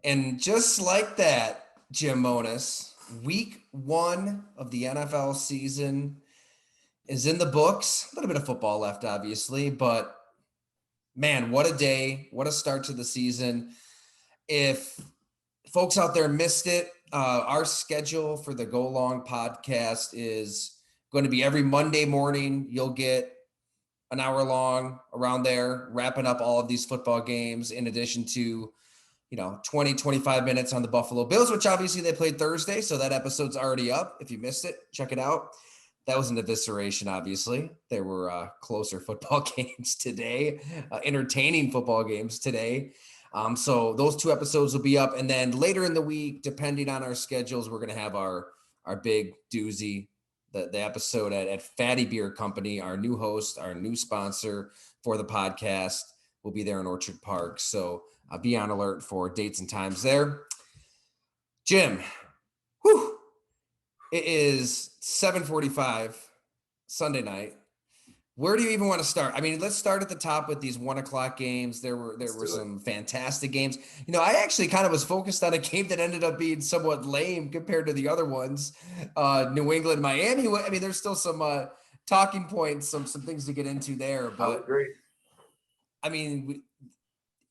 And just like that, Jim Monis, week 1 of the NFL season is in the books. A little bit of football left, obviously, but man, what a day. What a start to the season. If folks out there missed it, our schedule for the Go Long podcast is going to be every Monday morning. You'll get an hour long around there, wrapping up all of these football games, in addition to 20, 25 minutes on the Buffalo Bills, which obviously they played Thursday. So that episode's already up. If you missed it, check it out. That was an evisceration, obviously. There were closer football games today, entertaining football games today. So those 2 episodes will be up. And then later in the week, depending on our schedules, we're going to have our big doozy, the episode at Fatty Beer Company, our new host, our new sponsor for the podcast. Will be there in Orchard Park. So be on alert for dates and times there. Jim, it is 7:45 Sunday night. Where do you even want to start? I mean, let's start at the top with these 1:00 games. There were some fantastic games. I actually kind of was focused on a game that ended up being somewhat lame compared to the other ones. New England, Miami. I mean, there's still some talking points, some things to get into there. But I would agree. I mean,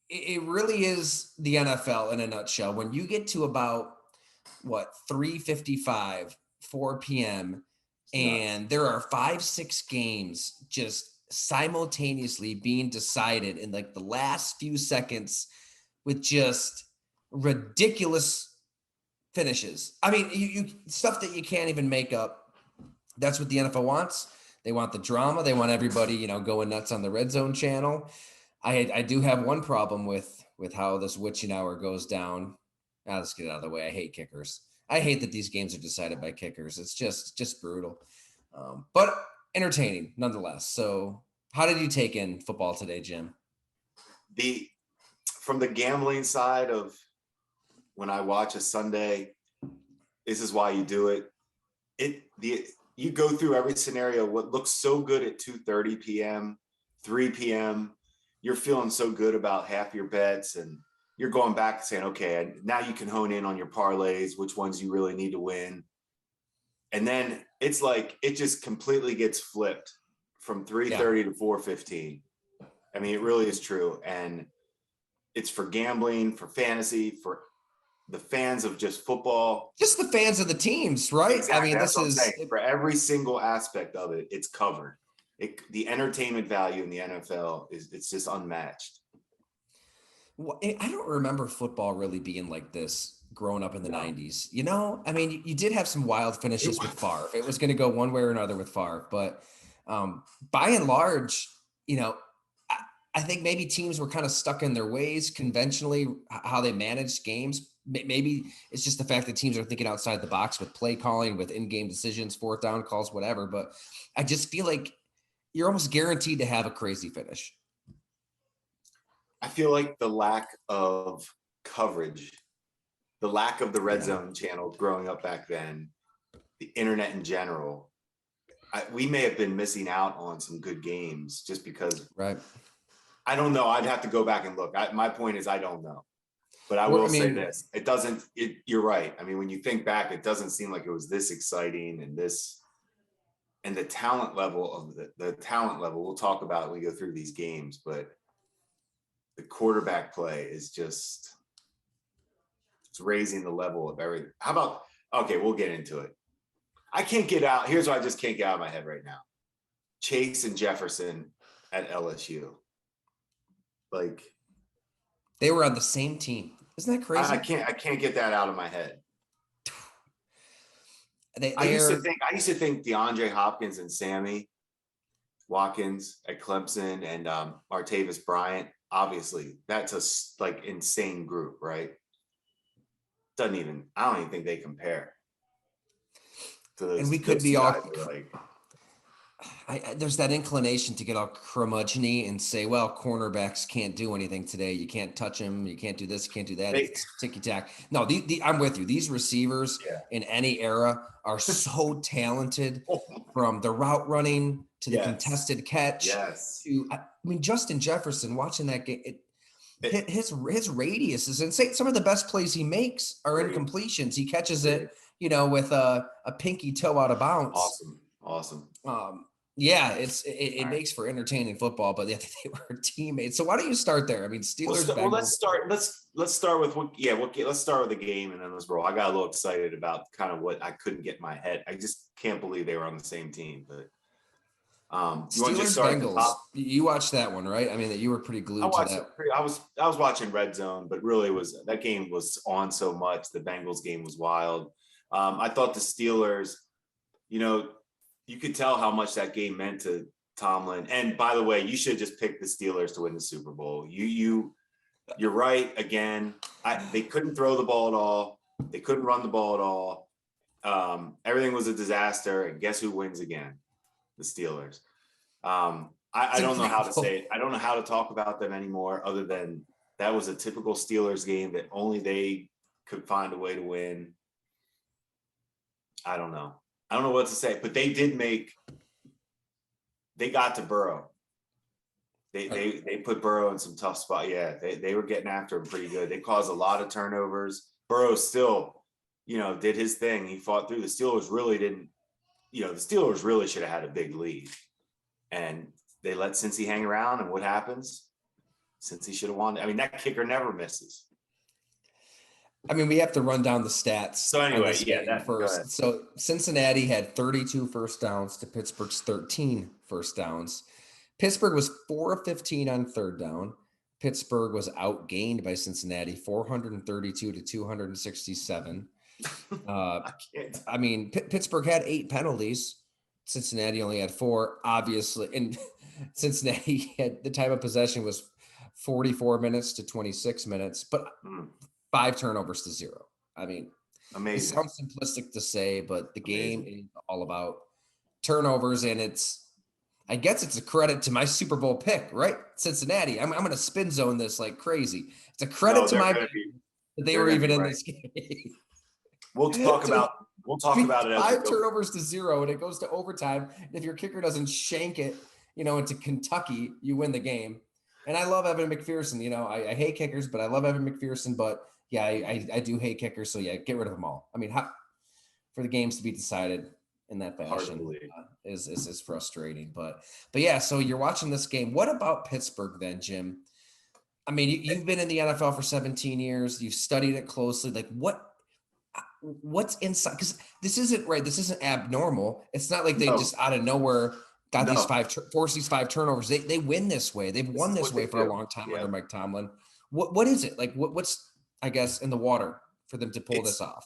it really is the NFL in a nutshell. When you get to about 3:55, 4 p.m. and there are 5-6 games just simultaneously being decided in like the last few seconds with just ridiculous finishes. I mean, you stuff that you can't even make up. That's what the NFL wants. They want the drama. They want everybody, going nuts on the Red Zone channel. I do have one problem with how this witching hour goes down. Let's get it out of the way. I hate kickers. I hate that these games are decided by kickers. It's just brutal, but entertaining nonetheless. So how did you take in football today, Jim? From the gambling side of when I watch a Sunday, this is why you do it. You go through every scenario. What looks so good at 2:30 p.m., 3 p.m., you're feeling so good about half your bets, and you're going back and saying, okay, now you can hone in on your parlays, which ones you really need to win. And then it's like, it just completely gets flipped from 3:30 to 4:15. I mean, it really is true. And it's for gambling, for fantasy, for the fans of just football. Just the fans of the teams, right? Exactly. I mean, this is for every single aspect of it, it's covered. The entertainment value in the NFL it's just unmatched. Well, I don't remember football really being like this growing up in the 90s. I mean, you did have some wild finishes with Favre. It was going to go one way or another with Favre, but by and large, I think maybe teams were kind of stuck in their ways conventionally, how they managed games. Maybe it's just the fact that teams are thinking outside the box with play calling, with in-game decisions, 4th down calls, whatever. But I just feel like you're almost guaranteed to have a crazy finish. I feel like the lack of coverage, the lack of the Red Zone channel growing up back then, the internet in general, we may have been missing out on some good games just because. Right. I don't know. I'd have to go back and look. My point is I don't know. But I will say this. You're right. I mean, when you think back, it doesn't seem like it was this exciting and the talent level of the talent level we'll talk about when we go through these games, but the quarterback play is it's raising the level of everything. How about, okay, we'll get into it. I can't get out. Here's what I just can't get out of my head right now. Chase and Jefferson at LSU. Like, they were on the same team. Isn't that crazy? I can't get that out of my head. I used to think DeAndre Hopkins and Sammy Watkins at Clemson and Martavis Bryant, obviously that's a insane group, right? I don't even think they compare to those. And we could be all there's that inclination to get all curmudgeon-y and say, well, cornerbacks can't do anything today. You can't touch them. You can't do this. You can't do that. It's ticky-tack. No, I'm with you. These receivers in any era are so talented, from the route running to the contested catch. Yes. To, I mean, Justin Jefferson, watching that game, his radius is insane. Some of the best plays he makes are incompletions. He catches it, with a pinky toe out of bounds. Awesome. Yeah, it makes for entertaining football, but yeah, they were teammates. So why don't you start there? I mean, Steelers. Well, let's start. Let's start with let's start with the game and then let's roll. I got a little excited about kind of what I couldn't get in my head. I just can't believe they were on the same team. But you want to just start Bengals. At the top? You watched that one, right? I mean, that you were pretty glued to that. I was watching Red Zone, but really that game was on so much. The Bengals game was wild. I thought the Steelers, you could tell how much that game meant to Tomlin. And by the way, you should just pick the Steelers to win the Super Bowl. You're right. Again, they couldn't throw the ball at all. They couldn't run the ball at all. Everything was a disaster. And guess who wins again? The Steelers. I don't know how to say it. I don't know how to talk about them anymore other than that was a typical Steelers game that only they could find a way to win. I don't know what to say, but they got to Burrow. They put Burrow in some tough spot. Yeah, they were getting after him pretty good. They caused a lot of turnovers. Burrow still, did his thing. He fought through. The Steelers really didn't, the Steelers really should have had a big lead. And they let Cincy hang around, and what happens? Cincy should have won. I mean, that kicker never misses. I mean, we have to run down the stats. So anyway, first. So Cincinnati had 32 first downs to Pittsburgh's 13 first downs. Pittsburgh was 4 of 15 on third down. Pittsburgh was outgained by Cincinnati 432 to 267. I mean, Pittsburgh had 8 penalties. Cincinnati only had 4, obviously. And Cincinnati had the time of possession was 44 minutes to 26 minutes, but 5 turnovers to 0. I mean, amazing. It sounds simplistic to say, but the game is all about turnovers, and I guess it's a credit to my Super Bowl pick, right? Cincinnati. I'm going to spin zone this like crazy. It's a credit to my that they were even in this game. We'll talk about it. 5 turnovers to 0, and it goes to overtime. And if your kicker doesn't shank it, into Kentucky, you win the game. And I love Evan McPherson. I hate kickers, but I love Evan McPherson. But yeah, I do hate kickers. So yeah, get rid of them all. I mean, for the games to be decided in that fashion is frustrating. But yeah, so you're watching this game. What about Pittsburgh then, Jim? I mean, you've been in the NFL for 17 years. You've studied it closely. Like what's inside? Because this isn't abnormal. It's not like they just out of nowhere got forced these 5 turnovers. They win this way. They've won this way for a long time under Mike Tomlin. What is it? Like what's I guess in the water for them to pull this off?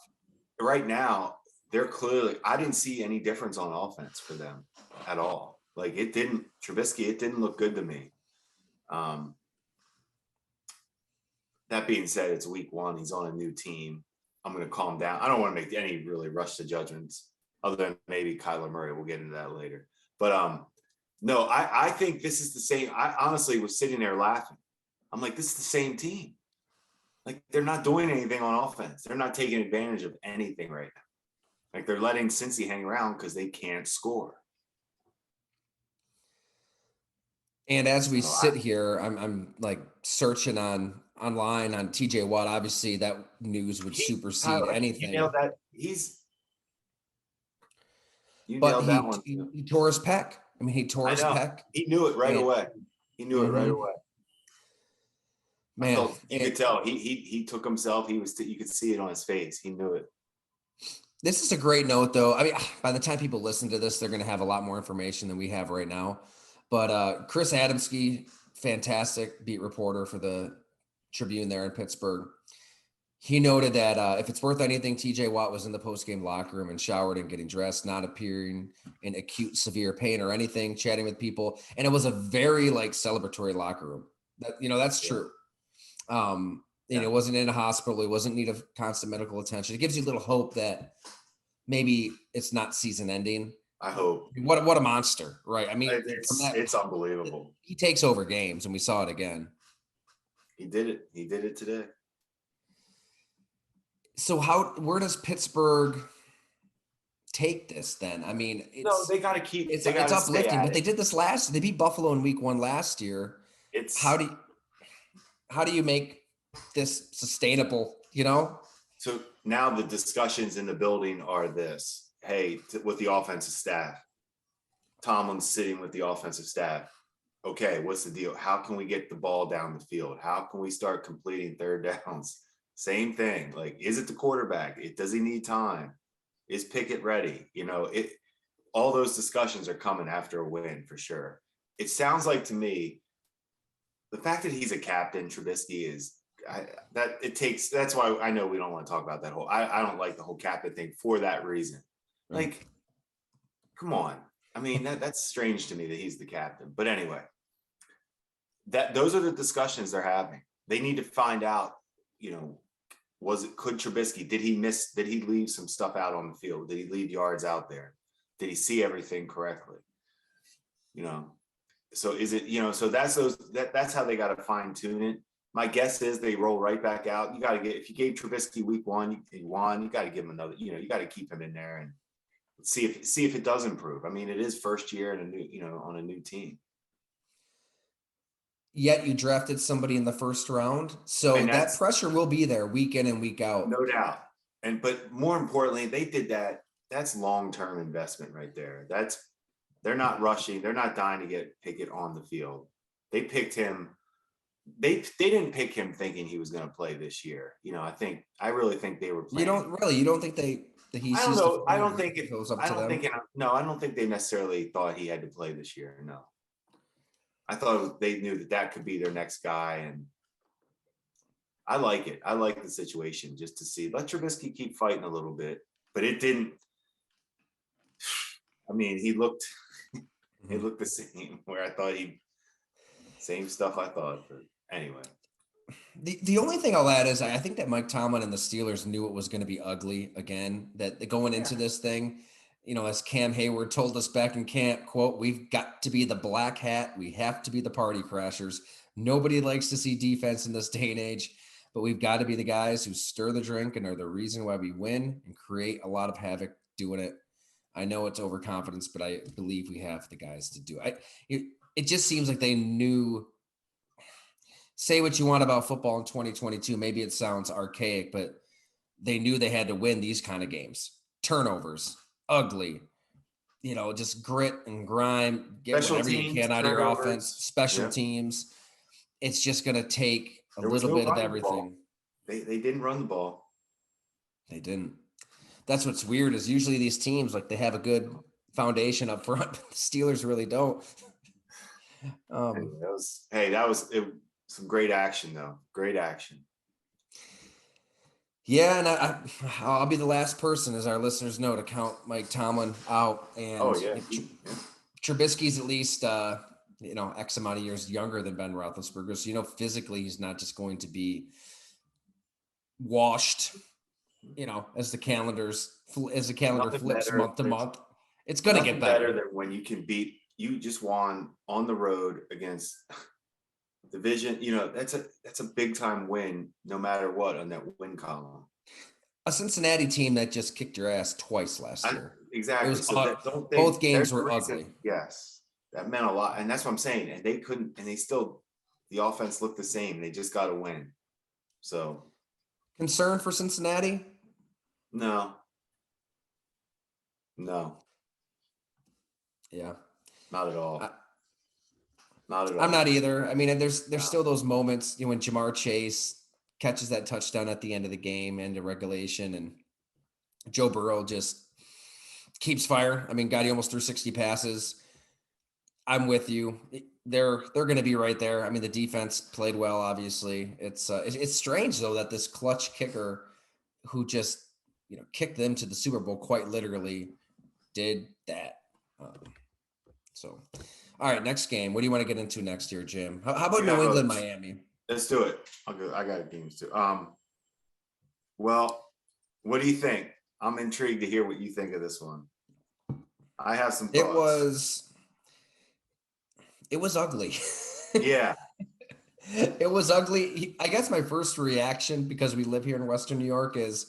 Right now, they're clearly I didn't see any difference on offense for them at all. Like Trubisky, it didn't look good to me. That being said, it's week 1. He's on a new team. I'm going to calm down. I don't want to make any really rush to judgments other than maybe Kyler Murray. We'll get into that later. But no, I think this is the same. I honestly was sitting there laughing. I'm like, this is the same team. Like they're not doing anything on offense. They're not taking advantage of anything right now. Like they're letting Cincy hang around because they can't score. And as we sit here, I'm like searching online on TJ Watt. Obviously, that news would supersede anything. You know that nailed that one. He tore his pec. I mean, he tore his pec. He knew it right away. Man, you could tell he took himself. You could see it on his face. He knew it. This is a great note, though. I mean, by the time people listen to this, they're going to have a lot more information than we have right now. But Chris Adamski, fantastic beat reporter for the Tribune there in Pittsburgh. He noted that if it's worth anything, TJ Watt was in the postgame locker room and showered and getting dressed, not appearing in acute severe pain or anything, chatting with people. And it was a very celebratory locker room. That's true. It wasn't in a hospital. It wasn't in need of constant medical attention. It gives you a little hope that maybe it's not season ending. I hope. What a monster, right? I mean, it's unbelievable. He takes over games, and we saw it again. He did it. He did it today. So where does Pittsburgh take this then? I mean, they got to keep. It's uplifting, but they did this they beat Buffalo in week 1 last year. How do how do you make this sustainable, you know? So now the discussions in the building are this. Hey, with the offensive staff, Tomlin's sitting with the offensive staff. Okay, what's the deal? How can we get the ball down the field? How can we start completing third downs? Same thing. Like, is it the quarterback? Does he need time? Is Pickett ready? All those discussions are coming after a win for sure. It sounds like to me, the fact that he's a captain, Trubisky that's why I know we don't want to talk about that I don't like the whole captain thing for that reason. Like, come on. I mean, that's strange to me that he's the captain. But anyway, those are the discussions they're having. They need to find out, could Trubisky, did he leave some stuff out on the field? Did he leave yards out there? Did he see everything correctly? So is it, so that's how they got to fine tune it. My guess is they roll right back out. If you gave Trubisky week 1, he won, you got to give him another, you got to keep him in there and see if it does improve. I mean, it is first year and on a new team. Yet you drafted somebody in the first round. So that pressure will be there week in and week out. No doubt. But more importantly, they did that. That's long-term investment right there. They're not rushing. They're not dying to get Pickett on the field. They picked him. They didn't pick him thinking he was going to play this year. I really think they were playing. You don't think I don't know. I don't think I don't think they necessarily thought he had to play this year. No. I thought they knew that could be their next guy, and I like it. I like the situation just to see. Let Trubisky keep fighting a little bit, but it didn't. I mean, he looked the same. Where I thought same stuff I thought. But anyway, the only thing I'll add is I think that Mike Tomlin and the Steelers knew it was going to be ugly again. That going into this thing. As Cam Hayward told us back in camp, quote, "We've got to be the black hat. We have to be the party crashers. Nobody likes to see defense in this day and age, but we've got to be the guys who stir the drink and are the reason why we win and create a lot of havoc doing it." I know it's overconfidence, but I believe we have the guys to do it. It just seems like they knew. Say what you want about football in 2022. Maybe it sounds archaic, but they knew they had to win these kind of games. Turnovers. Ugly, just grit and grime, get whatever you can out of your offense, special teams. It's just going to take a little bit of everything. They didn't run the ball. They didn't. That's what's weird is usually these teams, like, they have a good foundation up front. The Steelers really don't. That was some great action, though. Great action. Yeah, and I'll be the last person, as our listeners know, to count Mike Tomlin out. And Trubisky's at least, X amount of years younger than Ben Roethlisberger. So, physically, he's not just going to be washed, as the calendar flips month to month. It's going to get better than when you just won on the road against division. That's a big time win, no matter what, on that win column. A Cincinnati team that just kicked your ass twice last year. Exactly. Both games were ugly. Yes, that meant a lot, and that's what I'm saying. And they couldn't, and the offense looked the same. They just got to win. So, concern for Cincinnati? No. Yeah. Not at all. I'm not either. I mean, there's still those moments, when Jamar Chase catches that touchdown at the end of the game, end of regulation, and Joe Burrow just keeps fire. I mean, God, he almost threw 60 passes. I'm with you. They're going to be right there. I mean, the defense played well, obviously. It's strange, though, that this clutch kicker who just, kicked them to the Super Bowl quite literally did that. All right, next game. What do you want to get into next year, Jim? How about New England, Miami? Let's do it. I got games too. Well, what do you think? I'm intrigued to hear what you think of this one. I have some thoughts. It was ugly. Yeah. It was ugly. I guess my first reaction, because we live here in Western New York, is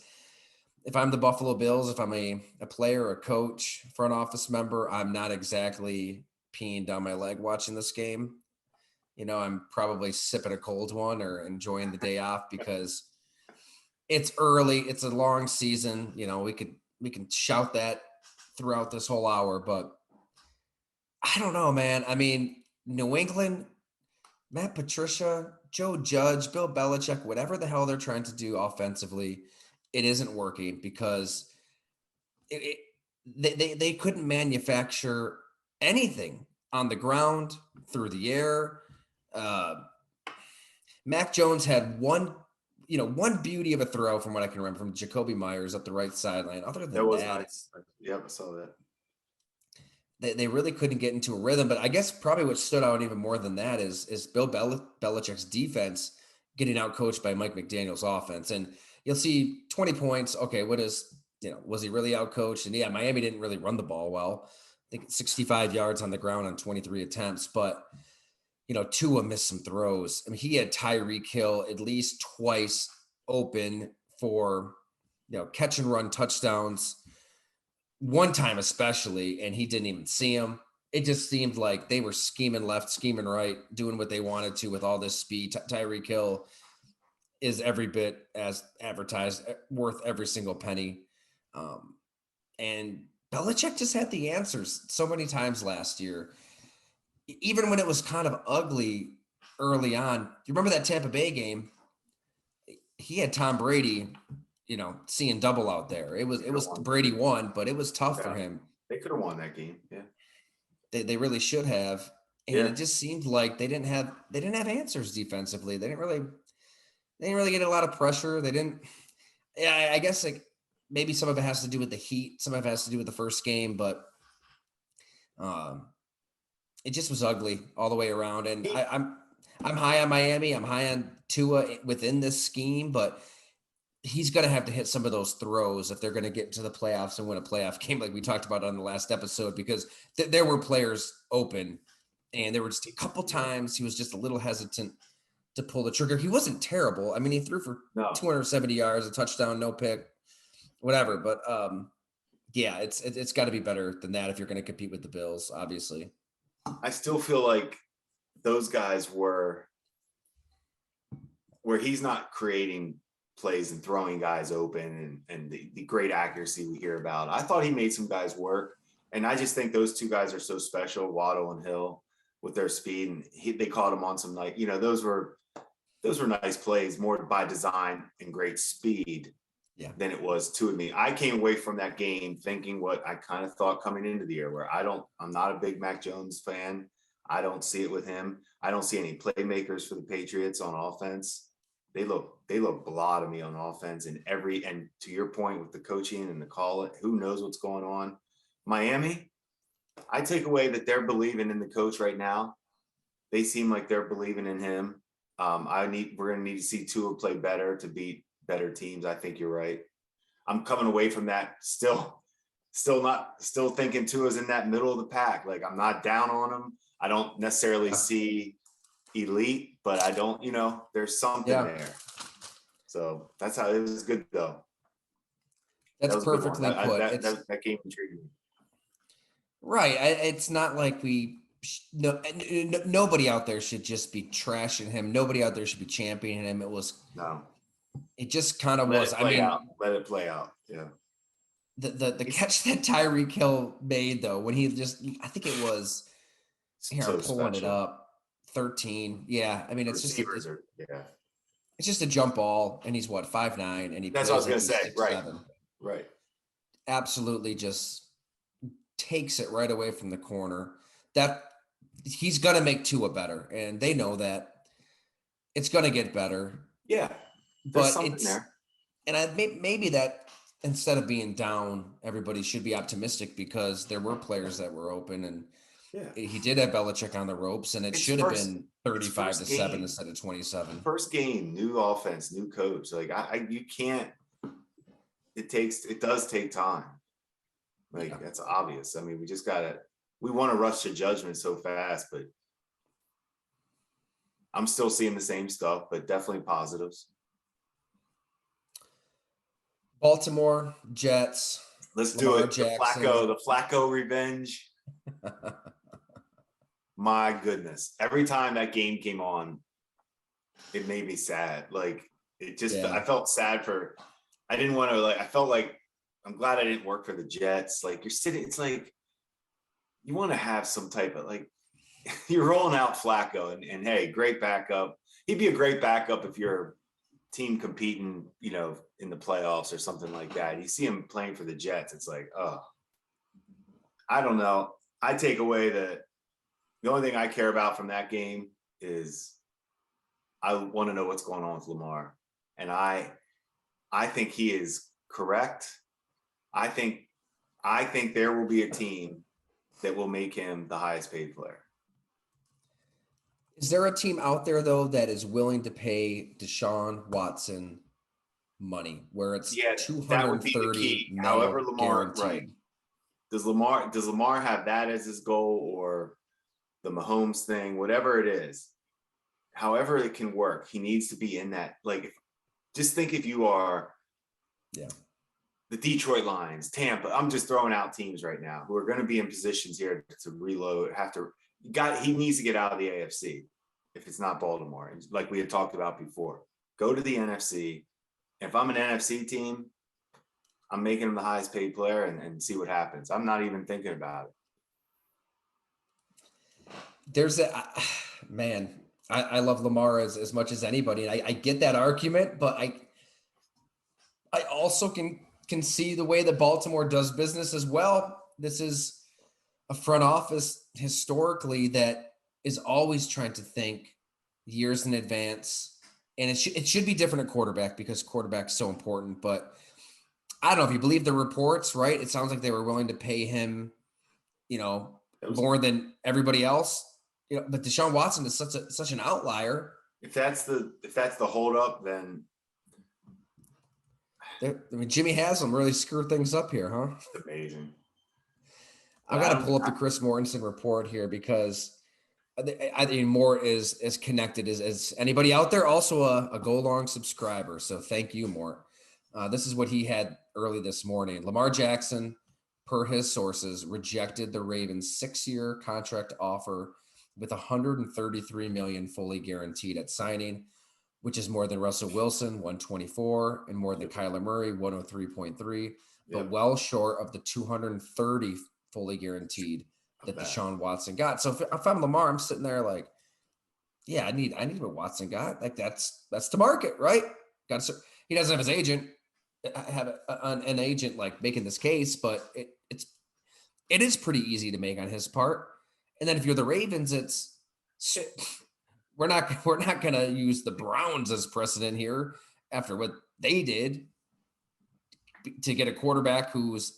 if I'm the Buffalo Bills, if I'm a player, a coach, front office member, I'm not exactly peeing down my leg watching this game. I'm probably sipping a cold one or enjoying the day off because it's early. It's a long season. We can shout that throughout this whole hour, but I don't know, man. I mean, New England, Matt Patricia, Joe Judge, Bill Belichick, whatever the hell they're trying to do offensively, it isn't working because it, they couldn't manufacture anything on the ground, through the air. Uh, Mac Jones had one beauty of a throw from what I can remember from Jacoby Myers up the right sideline. Other That than was that, nice. Yep, I saw that. they really couldn't get into a rhythm. But I guess probably what stood out even more than that is Bill Belichick's defense getting out coached by Mike McDaniel's offense. And you'll see 20 points. Okay, was he really out coached? And yeah, Miami didn't really run the ball well. I think 65 yards on the ground on 23 attempts, but Tua missed some throws. I mean, he had Tyreek Hill at least twice open for, catch and run touchdowns, one time especially, and he didn't even see him. It just seemed like they were scheming left, scheming right, doing what they wanted to with all this speed. Tyreek Hill is every bit as advertised, worth every single penny. And Belichick just had the answers so many times last year. Even when it was kind of ugly early on, you remember that Tampa Bay game? He had Tom Brady, seeing double out there. It was Brady won, but it was tough for him. They could have won that game. Yeah. They really should have. And Yeah. it just seemed like they didn't have answers defensively. They didn't really get a lot of pressure. They didn't. Yeah, I guess like maybe some of it has to do with the heat. Some of it has to do with the first game, but it just was ugly all the way around. And I'm high on Miami. I'm high on Tua within this scheme, but he's going to have to hit some of those throws if they're going to get to the playoffs and win a playoff game, like we talked about on the last episode, because there were players open, and there were just a couple times he was just a little hesitant to pull the trigger. He wasn't terrible. I mean, he threw for 270 yards, a touchdown, no pick, whatever. But yeah, it's got to be better than that if you're going to compete with the Bills, obviously. I still feel like those guys were where he's not creating plays and throwing guys open and the great accuracy we hear about. I thought he made some guys work. And I just think those two guys are so special, Waddle and Hill, with their speed. And they caught him on some those were nice plays, more by design and great speed than it was Tua and me. I came away from that game thinking what I kind of thought coming into the year, where I'm not a big Mac Jones fan. I don't see it with him. I don't see any playmakers for the Patriots on offense. They look blah to me on offense, and to your point with the coaching and the call, who knows what's going on. Miami, I take away that they're believing in the coach right now. They seem like they're believing in him. We're going to need to see Tua play better to beat better teams. I think you're right. I'm coming away from that still thinking Tua's in that middle of the pack. Like, I'm not down on him. I don't necessarily see elite, but I don't, there's something there. So that's how it was good though. That's perfectly put. That game intrigued me. Right. It's not like nobody out there should just be trashing him. Nobody out there should be championing him. It just kind of was. Let it play out. Yeah. The catch that Tyreek Hill made though, when he I think it was, here, I'm pulling it up, 13. Yeah. I mean, it's just a jump ball, and he's 5'9", and that's what I was going to say. 6'7". Right. Absolutely just takes it right away from the corner. That he's going to make Tua better, and they know that. It's going to get better. Yeah. But maybe that instead of being down, everybody should be optimistic, because there were players that were open, and he did have Belichick on the ropes, and it should have been 35-7 instead of 27. First game, new offense, new coach. Like you can't. It does take time. That's obvious. I mean, we want to rush to judgment so fast, but I'm still seeing the same stuff, but definitely positives. Baltimore Jets. Let's do it. The Flacco revenge. my goodness. Every time that game came on, it made me sad. Like it just, I felt sad I didn't want to I felt like, I'm glad I didn't work for the Jets. Like you're sitting, it's like, you want to have some type of you're rolling out Flacco and hey, great backup. He'd be a great backup if you're a team competing, in the playoffs or something like that. You see him playing for the Jets. It's like, oh, I don't know. I take away the only thing I care about from that game is I want to know what's going on with Lamar. And I think he is correct. I think there will be a team that will make him the highest paid player. Is there a team out there though that is willing to pay Deshaun Watson money where it's 230 that would be the key. However, Lamar, guaranteed? right. Does Lamar have that as his goal, or the Mahomes thing, whatever it is? However it can work, he needs to be in that. Just think if you are the Detroit Lions, Tampa. I'm just throwing out teams right now who are going to be in positions here to reload. He needs to get out of the AFC if it's not Baltimore. Like we had talked about before, go to the NFC. If I'm an NFC team, I'm making him the highest paid player and see what happens. I'm not even thinking about it. There's I love Lamar as much as anybody. And I get that argument, but I also can see the way that Baltimore does business as well. This is a front office historically that is always trying to think years in advance. And it should be different at quarterback because quarterback's so important. But I don't know if you believe the reports, right? It sounds like they were willing to pay him, more than everybody else. But Deshaun Watson is such an outlier. If that's the holdup, then Jimmy Haslam really screwed things up here, huh? It's amazing. I've got to pull up the Chris Mortensen report here because I think Moore is as connected as anybody out there. Also a Go Long subscriber, so thank you, Moore. This is what he had early this morning. Lamar Jackson, per his sources, rejected the Ravens' 6-year contract offer with $133 million fully guaranteed at signing, which is more than Russell Wilson, 124, and more than Kyler Murray, 103.3, but well short of the 230 fully guaranteed that Deshaun Watson got. So if I'm Lamar, I'm sitting there like, I need what Watson got. Like that's the market, right? He doesn't have his agent, have an agent like making this case, but it is pretty easy to make on his part. And then if you're the Ravens, we're not going to use the Browns as precedent here after what they did to get a quarterback who's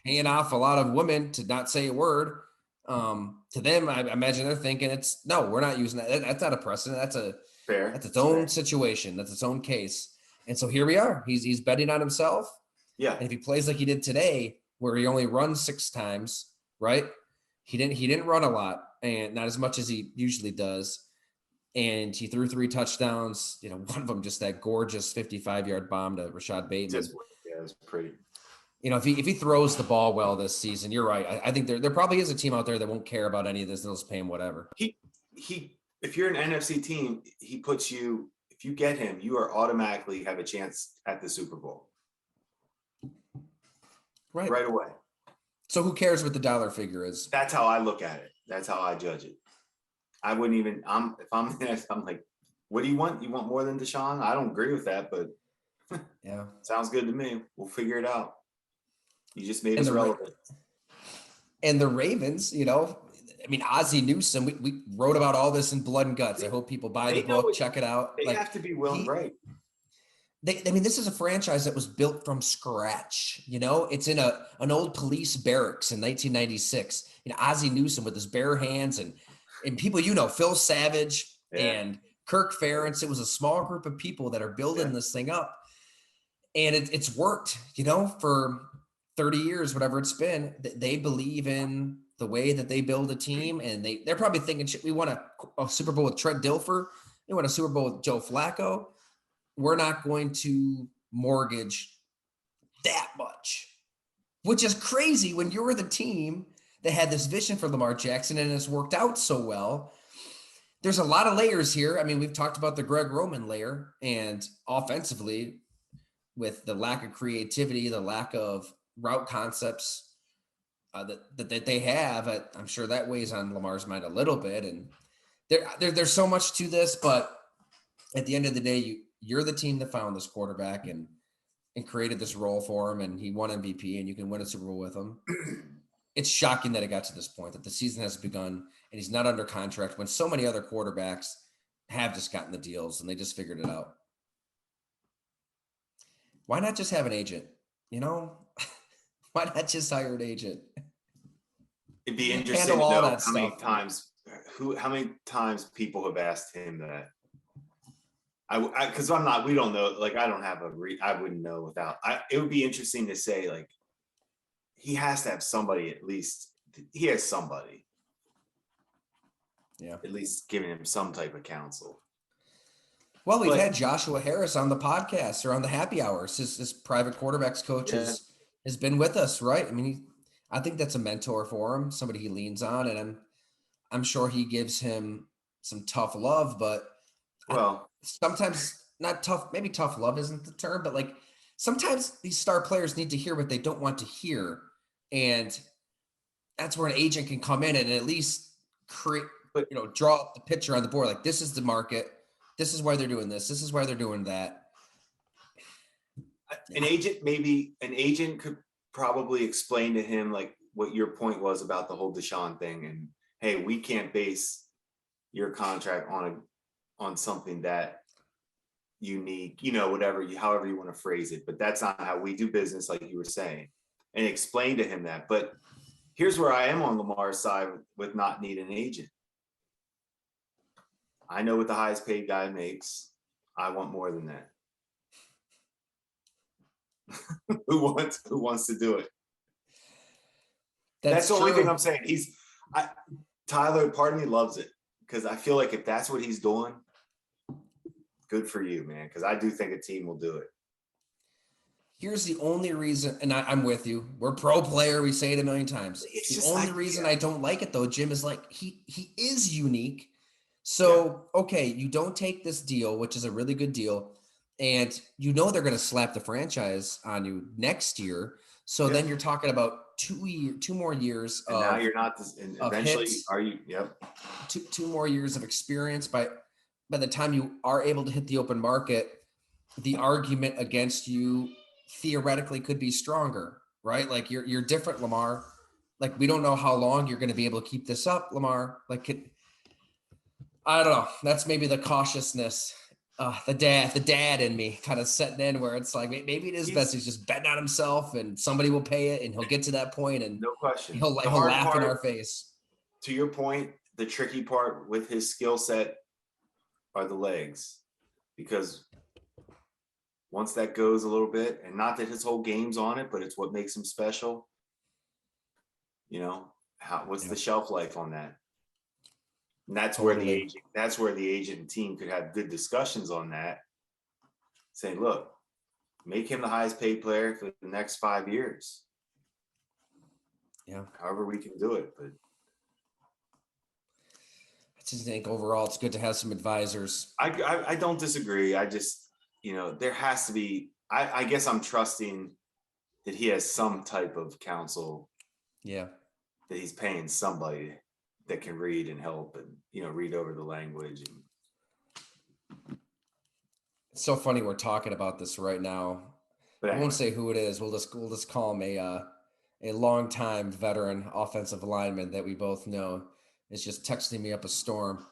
paying off a lot of women to not say a word. To them, I imagine they're thinking we're not using that. That's not a precedent. That's its own situation. That's its own case. And so here we are. He's betting on himself. Yeah. And if he plays like he did today, where he only runs 6 times, right? He didn't run a lot, and not as much as he usually does. And he threw 3 touchdowns. One of them just that gorgeous 55-yard bomb to Rashad Bateman. Yeah, it was pretty. If he throws the ball well this season, you're right. I think there probably is a team out there that won't care about any of this. They'll just pay him whatever. If you're an NFC team, he puts you. If you get him, you are automatically have a chance at the Super Bowl. Right away. So who cares what the dollar figure is? That's how I look at it. That's how I judge it. I wouldn't even. I'm like, what do you want? You want more than Deshaun? I don't agree with that, but sounds good to me. We'll figure it out. You just made us relevant. And the Ravens, Ozzie Newsome, we wrote about all this in Blood and Guts. I hope people buy the book, check it out. They have to be willing, right? This is a franchise that was built from scratch. It's in an old police barracks in 1996. Ozzie Newsome with his bare hands and people, Phil Savage and Kirk Ferentz. It was a small group of people that are building this thing up. And it's worked, for 30 years, whatever it's been. They believe in the way that they build a team. And they're probably thinking, we want a Super Bowl with Trent Dilfer. They want a Super Bowl with Joe Flacco. We're not going to mortgage that much, which is crazy when you're the team that had this vision for Lamar Jackson, and it's worked out so well. There's a lot of layers here. I mean, we've talked about the Greg Roman layer, and offensively, with the lack of creativity, the lack of route concepts that they have, I'm sure that weighs on Lamar's mind a little bit. And there's so much to this, but at the end of the day, you're the team that found this quarterback and created this role for him, and he won MVP, and you can win a Super Bowl with him. It's shocking that it got to this point, that the season has begun and he's not under contract when so many other quarterbacks have just gotten the deals and they just figured it out. Why not just have an agent? You know, why not just hire an agent? It'd be interesting to know how many times people have asked him that. Because we don't know. Like, I don't have I wouldn't know without. It would be interesting to say, like, he has to have somebody at least. He has somebody. Yeah. At least giving him some type of counsel. Well, we've had Joshua Harris on the podcast or on the happy hours. His private quarterbacks coach has been with us, right? I mean, I think that's a mentor for him, somebody he leans on, and I'm sure he gives him some tough love, but sometimes not tough. Maybe tough love isn't the term, but like sometimes these star players need to hear what they don't want to hear, and that's where an agent can come in and at least draw up the picture on the board. Like, this is the market. This is why they're doing this. This is why they're doing that. An agent could probably explain to him, like, what your point was about the whole Deshaun thing. And, hey, we can't base your contract on something that unique, however you want to phrase it. But that's not how we do business, like you were saying. And explain to him that. But here's where I am on Lamar's side with not needing an agent. I know what the highest paid guy makes. I want more than that. Who wants to do it? That's the only thing I'm saying. Tyler, part of me loves it because I feel like if that's what he's doing, good for you, man. Because I do think a team will do it. Here's the only reason, and I'm with you. We're pro player. We say it a million times. The only reason I don't like it, though, Jim, is like he is unique. So, okay, you don't take this deal, which is a really good deal, and they're going to slap the franchise on you next year. So then you're talking about 2 more years and now you're not and eventually hits, are you? Yep. Two more years of experience. By the time you are able to hit the open market, the argument against you theoretically could be stronger, right? Like, you're different, Lamar. Like, we don't know how long you're going to be able to keep this up, Lamar. Like, I don't know. That's maybe the cautiousness, the dad in me kind of setting in, where it's like maybe it is best he's just betting on himself, and somebody will pay it, and he'll get to that point, and no question he'll laugh in our face. To your point, the tricky part with his skill set are the legs, because once that goes a little bit, and not that his whole game's on it, but it's what makes him special. What's the shelf life on that? And that's where the agent team could have good discussions on that, saying, look, make him the highest paid player for the next 5 years. Yeah. However we can do it. But I just think overall it's good to have some advisors. I don't disagree. I just, there has to be, I guess I'm trusting that he has some type of counsel. Yeah. That he's paying somebody that can read and help and, read over the language. It's so funny we're talking about this right now. But I won't say who it is. We'll just call him a longtime veteran offensive lineman that we both know is just texting me up a storm.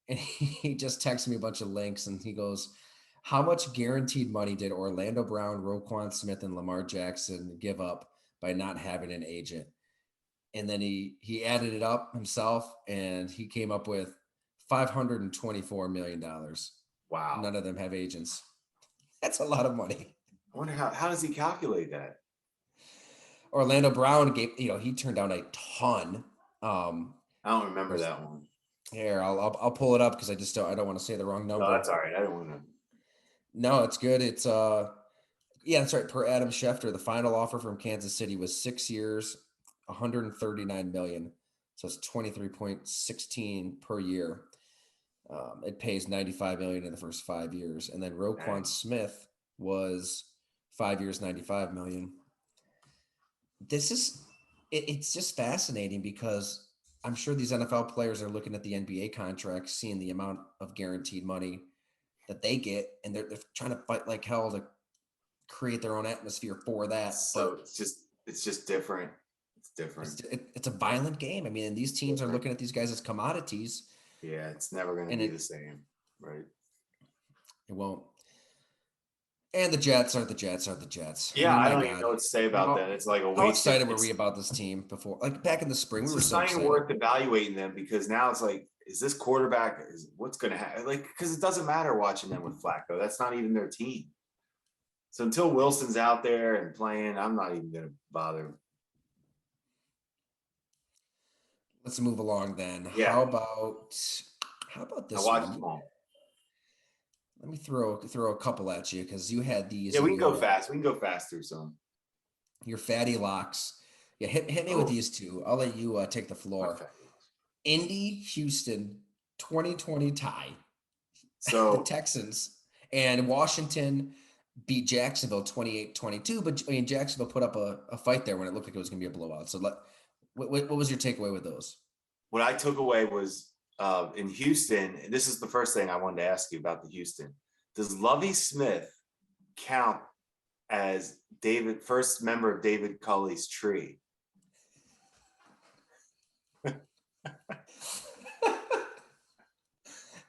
And he just texted me a bunch of links, and he goes, how much guaranteed money did Orlando Brown, Roquan Smith, and Lamar Jackson give up by not having an agent? And then he added it up himself, and he came up with $524 million. Wow. None of them have agents. That's a lot of money. I wonder how does he calculate that? Orlando Brown he turned down a ton. I don't remember that one. Here, I'll pull it up because I don't want to say the wrong number. No, that's all right. I don't want to. No, it's good. It's that's right. Per Adam Schefter, the final offer from Kansas City was 6 years, $139 million. So it's 23.16 per year. It pays $95 million in the first 5 years. And then Roquan Smith was 5 years, $95 million. It's just fascinating because I'm sure these NFL players are looking at the NBA contracts, seeing the amount of guaranteed money that they get, and they're trying to fight like hell to create their own atmosphere for that. So but it's just different. It's different. It's a violent game. I mean, and these teams are looking at these guys as commodities. Yeah, it's never going to be the same, right? It won't. And the Jets are the Jets. Yeah, I don't even know what to say about that. It's like a waste. How excited were we about this team before? Like back in the spring, we were so excited. It's not even worth evaluating them because now it's like, is this quarterback? What's going to happen? Like, because it doesn't matter watching them with Flacco. That's not even their team. So until Wilson's out there and playing, I'm not even going to bother. Let's move along then. Yeah. How about this? I watched them all. Let me throw a couple at you because you had these. Yeah, we can go fast. We can go fast through some. Your fatty locks. Yeah, hit me with these two. I'll let you take the floor. Okay. Indy, Houston, 2020 tie. So the Texans and Washington beat Jacksonville 28-22, but I mean Jacksonville put up a fight there when it looked like it was going to be a blowout. So what was your takeaway with those? What I took away was in Houston, and this is the first thing I wanted to ask you about the Houston. Does Lovie Smith count as first member of David Culley's tree?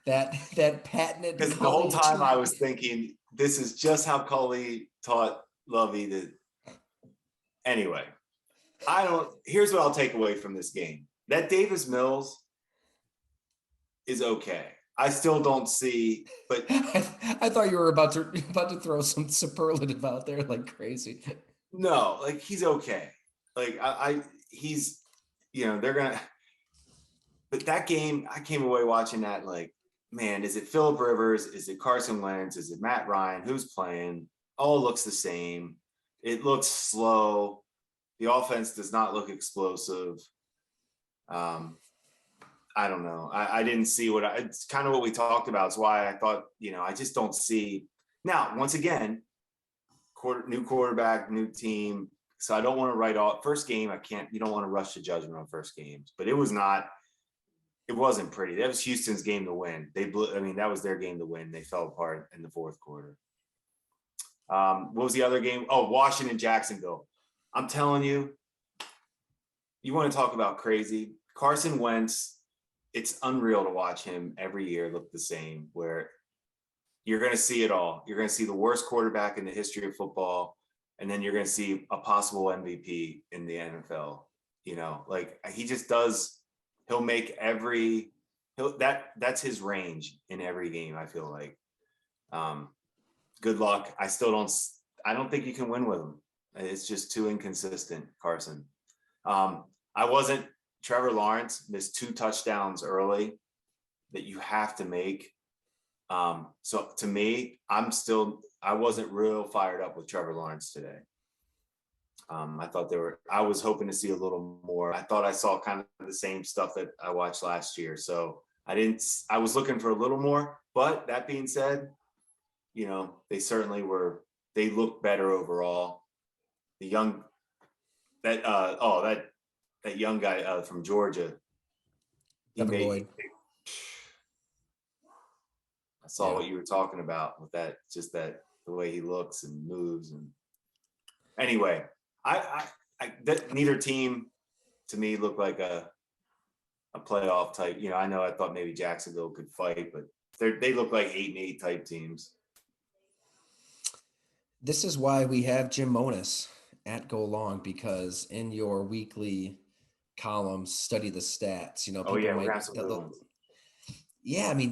that patented. Because the whole time I was thinking, this is just how Culley taught Lovie to. Anyway, here's what I'll take away from this game. That Davis Mills is okay. I still don't see, but I thought you were about to throw some superlative out there like crazy. No, like he's okay. Like he's, they're gonna. But that game, I came away watching that like, man, is it Phillip Rivers? Is it Carson Wentz? Is it Matt Ryan? Who's playing? All looks the same. It looks slow. The offense does not look explosive. I don't know. I didn't see it's kind of what we talked about. It's why I thought, I just don't see. Now, once again, new quarterback, new team. So I don't want to write off first game. You don't want to rush to judgment on first games, but it wasn't pretty. That was Houston's game to win. That was their game to win. They fell apart in the fourth quarter. What was the other game? Oh, Washington, Jacksonville. I'm telling you, you want to talk about crazy. Carson Wentz, it's unreal to watch him every year look the same, where you're going to see it all. You're going to see the worst quarterback in the history of football, and then you're going to see a possible MVP in the NFL. He just does. He'll make that's his range in every game. I feel like. Good luck. I don't think you can win with him. It's just too inconsistent, Carson. Trevor Lawrence missed 2 touchdowns early that you have to make. So to me, I wasn't real fired up with Trevor Lawrence today. I was hoping to see a little more. I thought I saw kind of the same stuff that I watched last year. So I was looking for a little more, but that being said, they certainly they looked better overall. The young, that young guy from Georgia. I saw what you were talking about with that, just the way he looks and moves. And anyway, that neither team to me looked like a playoff type. I know I thought maybe Jacksonville could fight, but they look like 8-8 type teams. This is why we have Jim Monos at Go Long, because in your weekly columns, study the stats. You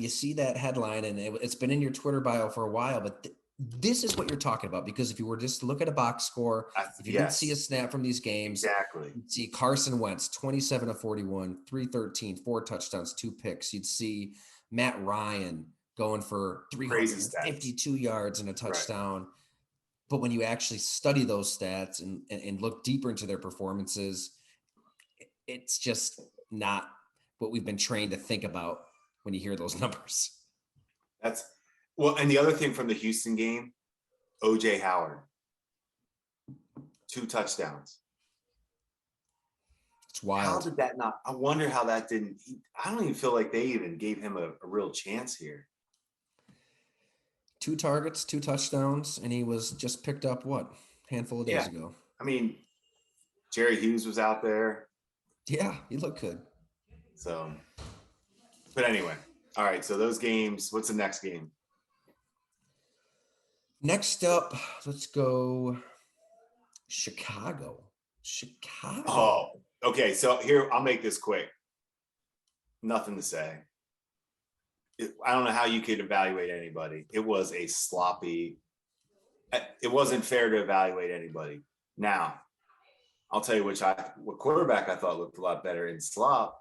see that headline and it's been in your Twitter bio for a while, but this is what you're talking about, because if you were just to look at a box score, if you didn't see a snap from these games, exactly. You'd see Carson Wentz 27 of 41, 313, 4 touchdowns, 2 picks. You'd see Matt Ryan going for 352 yards and a touchdown. Right. But when you actually study those stats and look deeper into their performances, it's just not what we've been trained to think about when you hear those numbers. That's well, and the other thing from the Houston game, OJ Howard, 2 touchdowns. It's wild. How did that not? I wonder how that didn't. I don't even feel like they even gave him a real chance here. 2 targets, 2 touchdowns, and he was just picked up handful of days ago. I mean, Jerry Hughes was out there. Yeah, he looked good. So, but anyway, all right. So those games. What's the next game? Next up, let's go Chicago. Oh, okay. So here, I'll make this quick. Nothing to say. I don't know how you could evaluate anybody. It was a sloppy. It wasn't fair to evaluate anybody. Now, I'll tell you what quarterback I thought looked a lot better in slop.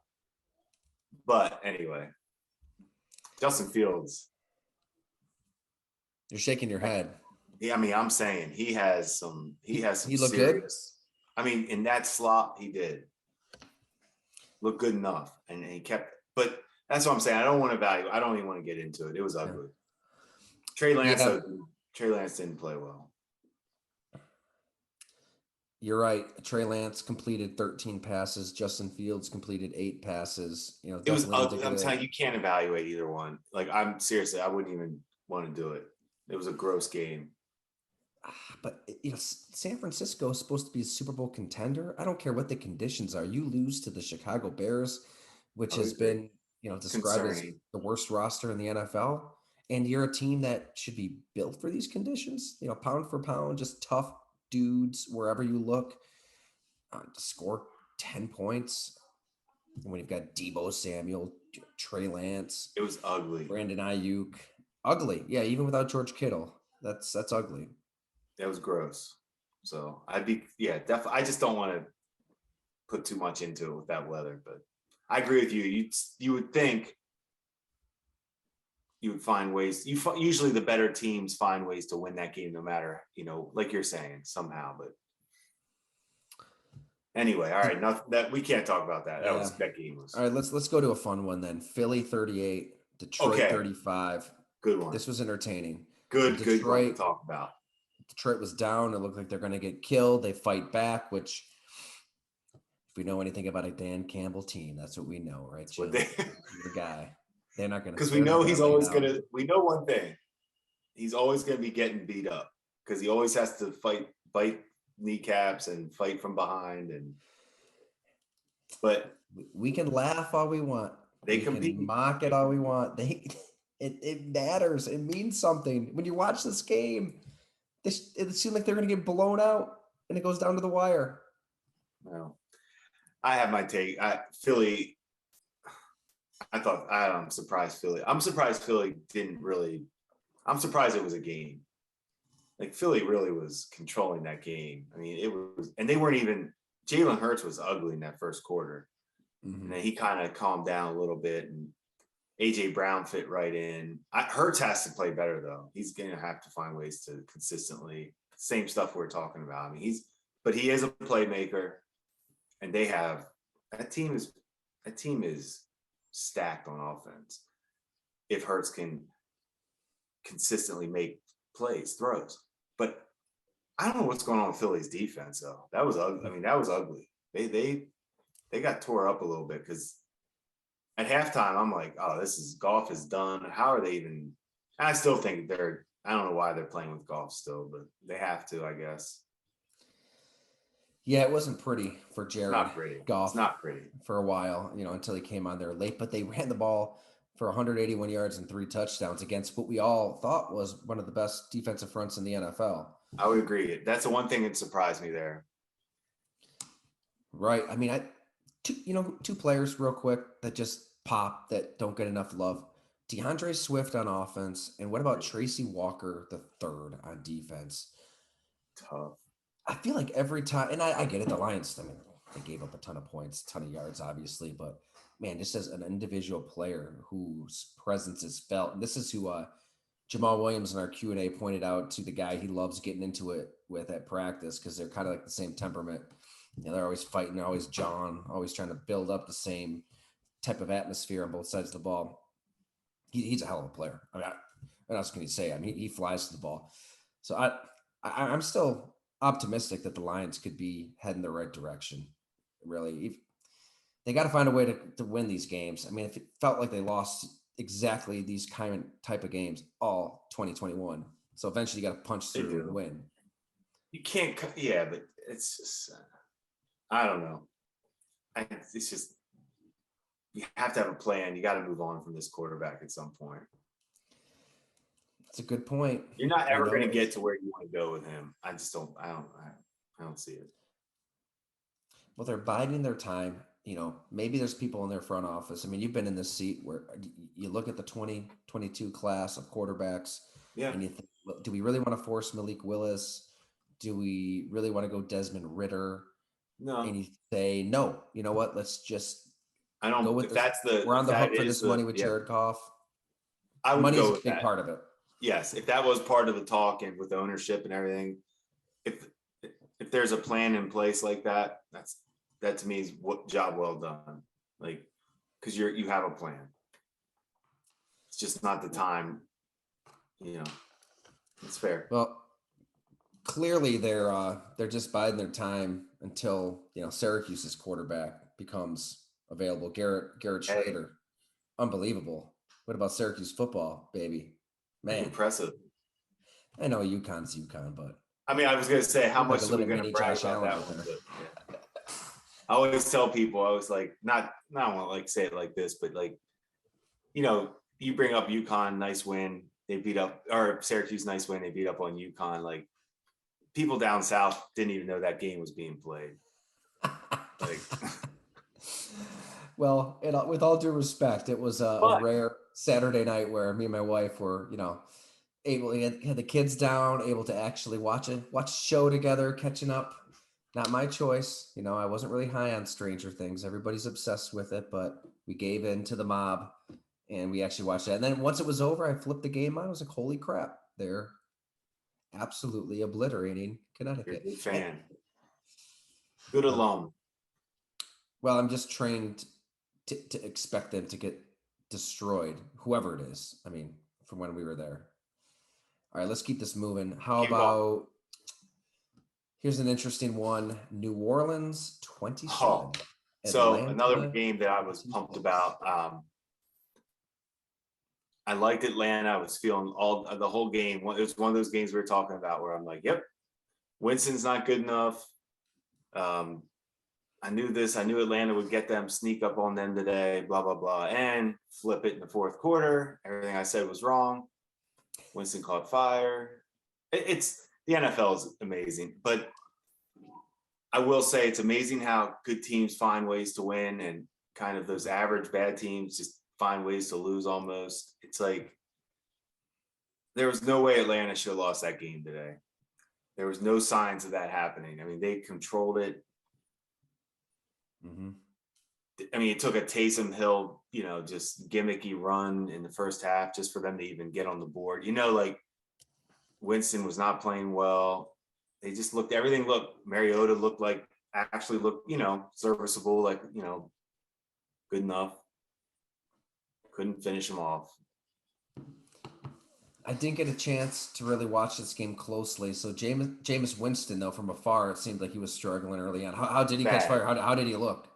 But anyway, Justin Fields. You're shaking your head. Yeah, I mean, I'm saying he has some. He looked serious. Good? I mean, in that slot, he did look good enough, and he kept. But that's what I'm saying. I don't want to evaluate. I don't even want to get into it. It was ugly. Yeah. Trey Lance didn't play well. You're right. Trey Lance completed 13 passes. Justin Fields completed 8 passes. It was ugly. I'm telling you, you can't evaluate either one. Like, I'm seriously, I wouldn't even want to do it. It was a gross game. But San Francisco is supposed to be a Super Bowl contender. I don't care what the conditions are. You lose to the Chicago Bears, which has been, described as the worst roster in the NFL. And you're a team that should be built for these conditions. Pound for pound, just tough dudes wherever you look. To score 10 points when you've got Deebo Samuel, Trey Lance. It was ugly. Brandon Ayuk. Ugly. Yeah, even without George Kittle. That's ugly. That was gross. So definitely. I just don't want to put too much into it with that weather, but I agree with you. You would think you would find ways. Usually the better teams find ways to win that game, no matter, like you're saying, somehow. But anyway, all right, nothing that we can't talk about that. That game was. All right, let's go to a fun one then. Philly 38, Detroit 35. Good one. This was entertaining. Good one to talk about. Detroit was down. It looked like they're going to get killed. They fight back, which, if we know anything about a Dan Campbell team, that's what we know, right, Jim? The guy. They're not going to. Because we know he's always going to. We know one thing. He's always going to be getting beat up because he always has to bite kneecaps and fight from behind. But we can laugh all we want. We can mock it all we want. It matters. It means something. When you watch this game, it seemed like they're going to get blown out, and it goes down to the wire. Well, I have my take. Philly. I'm surprised Philly. I'm surprised Philly didn't really. I'm surprised it was a game. Like, Philly really was controlling that game. I mean, it was, and they weren't even. Jalen Hurts was ugly in that first quarter, and then he kind of calmed down a little bit, and AJ Brown fit right in. Hurts has to play better though. He's going to have to find ways to consistently. Same stuff we're talking about. I mean, he is a playmaker, and they have that team is stacked on offense. If Hurts can consistently make throws, but I don't know what's going on with Philly's defense though. That was ugly. I mean, that was ugly. They got tore up a little bit because at halftime I'm like, oh, Goff is done. How are they even? I still think I don't know why they're playing with Goff still, but they have to, I guess. Yeah, it wasn't pretty for Jared Goff. It's not pretty for a while, until he came on there late. But they ran the ball for 181 yards and 3 touchdowns against what we all thought was one of the best defensive fronts in the NFL. I would agree. That's the one thing that surprised me there. Right. I mean, two players real quick that just pop that don't get enough love. DeAndre Swift on offense, and what about Tracy Walker the third on defense? Tough. I feel like every time, and I get it, the Lions, I mean, they gave up a ton of points, a ton of yards, obviously, but man, just as an individual player whose presence is felt, and this is who Jamal Williams in our Q&A pointed out to the guy he loves getting into it with at practice because they're kind of like the same temperament. they're always fighting, always John, always trying to build up the same type of atmosphere on both sides of the ball. He's a hell of a player. I mean, what else can you say? I mean, he flies to the ball. So I'm still optimistic that the Lions could be heading the right direction. Really, they got to find a way to win these games. I mean, if it felt like they lost exactly these type of games all 2021, so eventually you got to punch through and win. You can't, yeah, but it's just, I don't know. It's just, you have to have a plan. You got to move on from this quarterback at some point. That's a good point. You're not ever going to get to where you want to go with him. I just don't. I don't see it. Well, they're biding their time. Maybe there's people in their front office. I mean, you've been in this seat where you look at the 2022 class of quarterbacks, and you think, do we really want to force Malik Willis? Do we really want to go Desmond Ritter? No. And you say, no, you know what? Let's just go with this. We're on the hook for this money with Jared Goff. I would Money's go a with big part of it. Yes, if that was part of the talk and with ownership and everything, if there's a plan in place like that, that to me is job well done. Like, because you have a plan. It's just not the time. It's fair. Well, clearly they're just biding their time until Syracuse's quarterback becomes available. Garrett Schrader, unbelievable. What about Syracuse football, baby? Man, impressive. I know UConn's UConn, but I mean, I was going to say, how much are we going to brag about that one? But, I always tell people, I was like, I don't want to say it like this, but you bring up UConn, nice win. They beat up, or Syracuse, nice win. They beat up on UConn. Like, people down south didn't even know that game was being played. Well, with all due respect, it was a rare Saturday night where me and my wife were, able to had the kids down, able to actually watch a show together, catching up. Not my choice. I wasn't really high on Stranger Things. Everybody's obsessed with it, but we gave in to the mob and we actually watched that. And then once it was over, I flipped the game on. I was like, holy crap, they're absolutely obliterating Connecticut. You're a good fan. Good alum. Well, I'm just trained to expect them to get destroyed, whoever it is. I mean, from when we were there. All right, let's keep this moving. How about, here's an interesting one. New Orleans 27. Oh, so another game that I was pumped about. I liked Atlanta. I was feeling the whole game. It was one of those games we were talking about where I'm like, yep, Winston's not good enough. I knew this. I knew Atlanta would get them, sneak up on them today, blah, blah, blah, and flip it in the fourth quarter. Everything I said was wrong. Winston caught fire. It's the NFL is amazing, but I will say it's amazing how good teams find ways to win and kind of those average bad teams just find ways to lose almost. It's like there was no way Atlanta should have lost that game today. There was no signs of that happening. I mean, they controlled it. Mm-hmm. I mean, it took a Taysom Hill, just gimmicky run in the first half just for them to even get on the board. Like Winston was not playing well. They just Mariota actually looked, serviceable, good enough. Couldn't finish him off. I didn't get a chance to really watch this game closely. So Jameis Winston, though, from afar, it seemed like he was struggling early on. How did he catch fire? How did he look?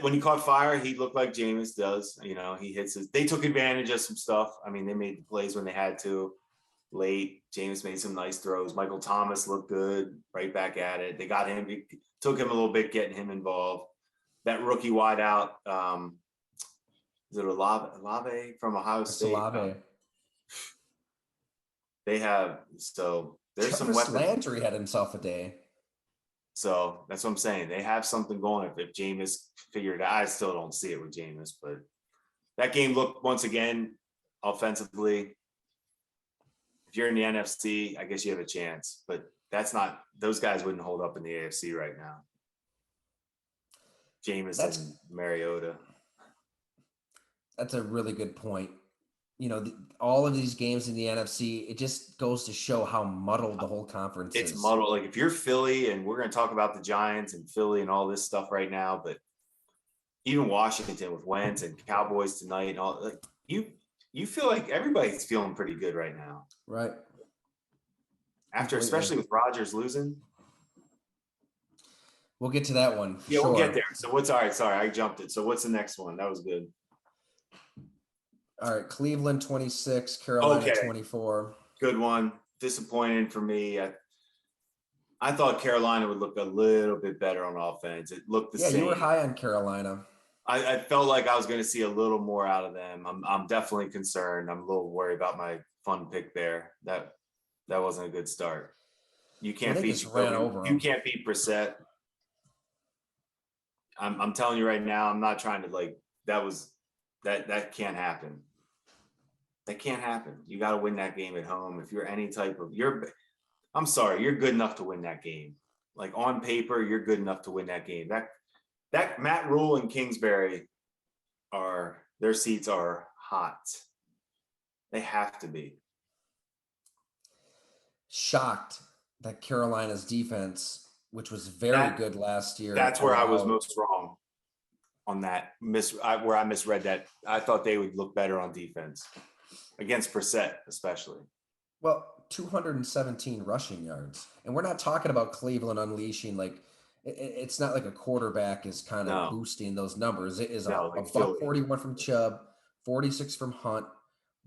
When he caught fire, he looked like Jameis does. He hits they took advantage of some stuff. I mean, they made the plays when they had to late. Jameis made some nice throws. Michael Thomas looked good, right back at it. They got him. It took him a little bit getting him involved. That rookie wideout, is it Olave from Ohio State? Olave. They have, so there's some weapons. Landry had himself a day. So that's what I'm saying. They have something going. If Jameis figured it out, I still don't see it with Jameis, but that game looked once again offensively. If you're in the NFC, I guess you have a chance, but those guys wouldn't hold up in the AFC right now. Jameis and Mariota. That's a really good point. all of these games in the NFC, it just goes to show how muddled the whole conference It's is. muddled. Like if you're Philly, and we're going to talk about the Giants and Philly and all this stuff right now, but even Washington with Wentz and Cowboys tonight and all, like you feel like everybody's feeling pretty good right now. Right. After, especially with Rodgers losing. We'll get to that one. Yeah, sure. We'll get there. So all right, sorry, I jumped it. So what's the next one? That was good. All right, Cleveland 26, Carolina 24. Good one. Disappointing for me. I thought Carolina would look a little bit better on offense. It looked the same. Yeah, you were high on Carolina. I felt like I was going to see a little more out of them. I'm definitely concerned. I'm a little worried about my fun pick there. That wasn't a good start. You can't beat you can't beat Brissett. I'm telling you right now, I'm not trying to that can't happen. That can't happen. You got to win that game at home. If you're I'm sorry, you're good enough to win that game. Like on paper, you're good enough to win that game. That Matt Rule and Kingsbury their seats are hot. They have to be. Shocked that Carolina's defense, which was very good last year. That's where I was most wrong on that. Where I misread that. I thought they would look better on defense against Brissett, especially. Well, 217 rushing yards, and we're not talking about Cleveland unleashing like. It's not like a quarterback is kind of boosting those numbers. It is a buck 41 from Chubb, 46 from Hunt.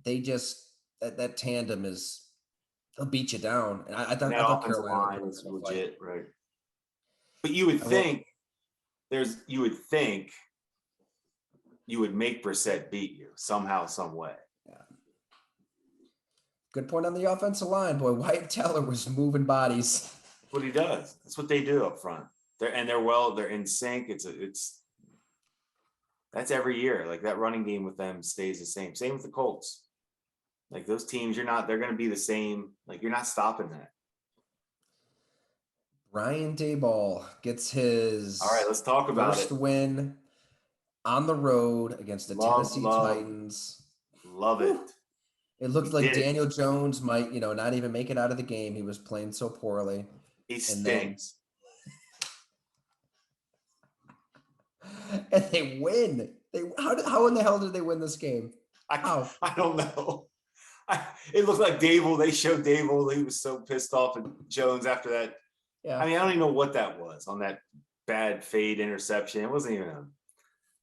They just that tandem they'll beat you down. And I thought Carolina is legit, right? But you would think you would make Brissett beat you somehow, some way. Yeah. Good point on the offensive line, boy. Wyatt Teller was moving bodies. That's what he does. That's what they do up front. They're in sync. That's every year. Like that running game with them stays the same. Same with the Colts. Like those teams, they're going to be the same. Like you're not stopping that. Brian Daboll gets his all right. Let's talk about first win on the road against the Tennessee Titans. Love it. It looked like Daniel Jones might, not even make it out of the game. He was playing so poorly. He stinks. And they win. How in the hell did they win this game? I don't know. It looked like Dable. They showed Dable. He was so pissed off at Jones after that. Yeah. I mean, I don't even know what that was on that bad fade interception. It wasn't even it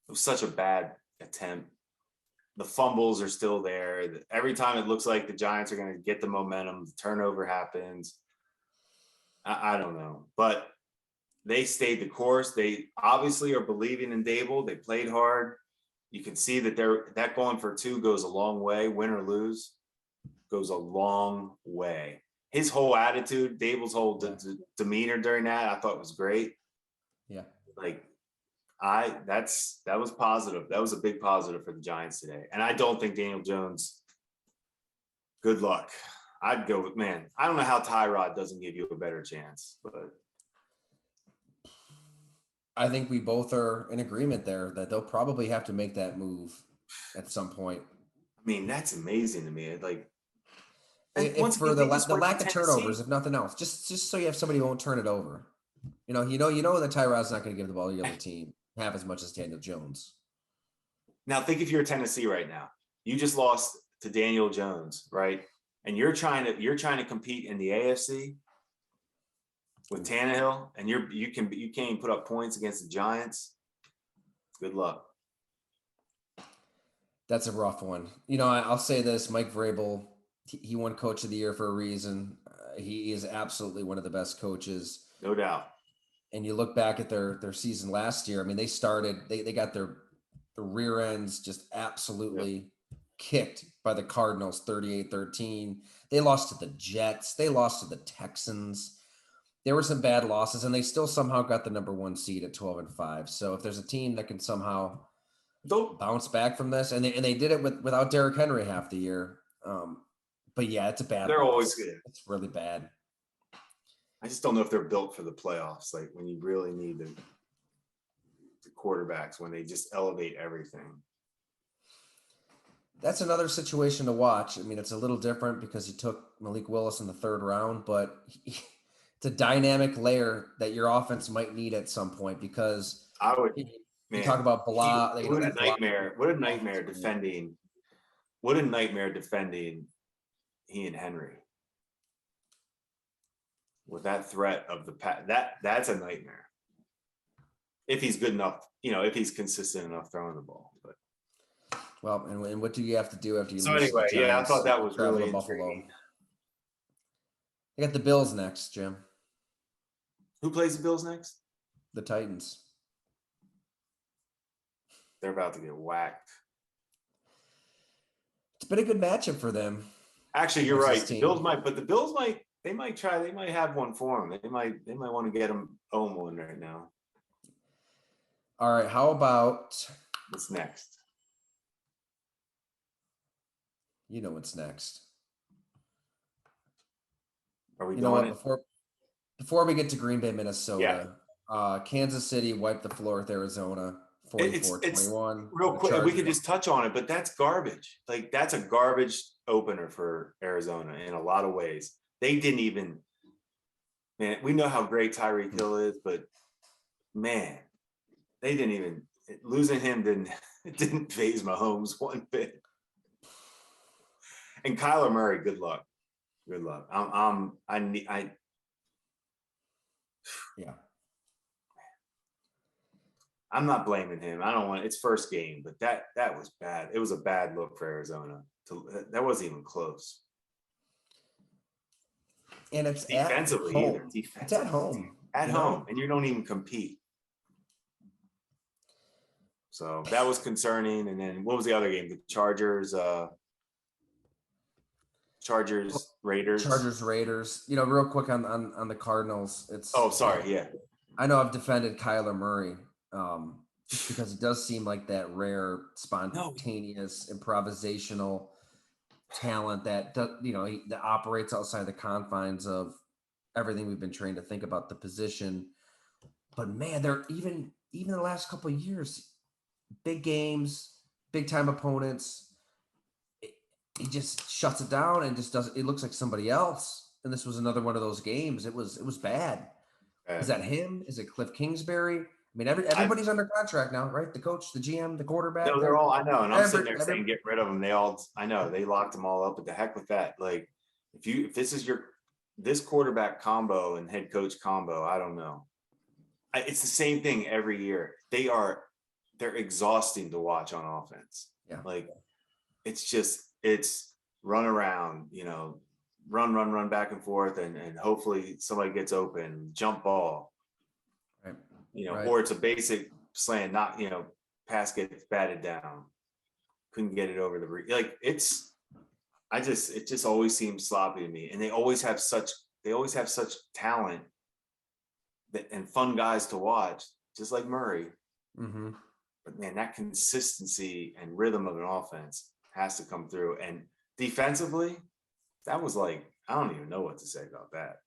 was such a bad attempt. The fumbles are still there. Every time it looks like the Giants are going to get the momentum, the turnover happens. I don't know. But they stayed the course. They obviously are believing in Dable. They played hard. You can see that that going for two goes a long way, win or lose, goes a long way. His whole attitude, Dable's whole demeanor during that, I thought was great. Yeah. Like that was positive. That was a big positive for the Giants today. And I don't think Daniel Jones, good luck. I'd go with, I don't know how Tyrod doesn't give you a better chance, but I think we both are in agreement there that they'll probably have to make that move at some point. I mean, that's amazing to me. Like, for the lack of turnovers, if nothing else, just so you have somebody who won't turn it over. You know that Tyrod's not going to give the ball to the other team half as much as Daniel Jones. Now, think if you're Tennessee right now, you just lost to Daniel Jones, right? And you're trying to compete in the AFC with Tannehill, and you can't even put up points against the Giants. Good luck. That's a rough one. I'll say this: Mike Vrabel, he won Coach of the Year for a reason. He is absolutely one of the best coaches, no doubt. And you look back at their season last year. I mean, they got their rear ends just absolutely kicked by the Cardinals 38-13. They lost to the Jets. They lost to the Texans. There were some bad losses, and they still somehow got the number 1 seed at 12-5. So if there's a team that can somehow bounce back from this, and they did it without Derrick Henry half the year. But yeah, it's a bad. They're always good. It's really bad. I just don't know if they're built for the playoffs. Like when you really need the quarterbacks, when they just elevate everything. That's another situation to watch. I mean, it's a little different because he took Malik Willis in the 3rd round, but it's a dynamic layer that your offense might need at some point because I would, you talk man. about Blah. What a That Blah nightmare! What a nightmare offense. defending. What a nightmare defending he and Henry with that threat of the pass. That's a nightmare. If he's good enough, if he's consistent enough throwing the ball. But well, and what do you have to do after you so lose to the anyway, yeah, I Giants? thought that was Travel really to Buffalo. intriguing. They got the Bills next, Jim. Who plays the Bills next? The Titans. They're about to get whacked. It's been a good matchup for them. Actually, you're right. The Bills might. They might try. They might have one for them. They might want to get them own one right now. All right. How about what's next? You know what's next. Are we doing it? Before we get to Green Bay, Minnesota, Kansas City wiped the floor with Arizona 44-21. Real quick, we could just touch on it, but that's garbage. Like, that's a garbage opener for Arizona in a lot of ways. They didn't even, man, we know how great Tyreek Hill is, but man, they didn't even, losing him didn't faze Mahomes one bit. And Kyler Murray, good luck. Good luck. I'm not blaming him. I don't want it's first game, but that was bad. It was a bad look for Arizona. That wasn't even close. And it's defensively at either. Home. It's at home. At home, and you don't even compete. So that was concerning. And then what was the other game? The Chargers, Raiders. You know, real quick on the Cardinals. I know I've defended Kyler Murray just because it does seem like that rare, spontaneous, improvisational talent that that operates outside the confines of everything we've been trained to think about the position. But man, they're even the last couple of years, big games, big time opponents. He just shuts it down and just does. It looks like somebody else. And this was another one of those games. It was bad. Is that him? Is it Cliff Kingsbury? I mean, everybody's under contract now, right? The coach, the GM, the quarterback. No, they're all. I know, and I'm sitting there saying, get rid of them. I know they locked them all up. But the heck with that. Like, if this is this quarterback combo and head coach combo, I don't know. It's the same thing every year. They're exhausting to watch on offense. Yeah, like it's run around, run back and forth, and hopefully somebody gets open, jump ball, right. Or it's a basic slant, not, pass gets batted down. Couldn't get it over it just always seems sloppy to me. And they always have such talent and fun guys to watch, just like Murray. Mm-hmm. But man, that consistency and rhythm of an offense has to come through. And defensively, that was I don't even know what to say about that.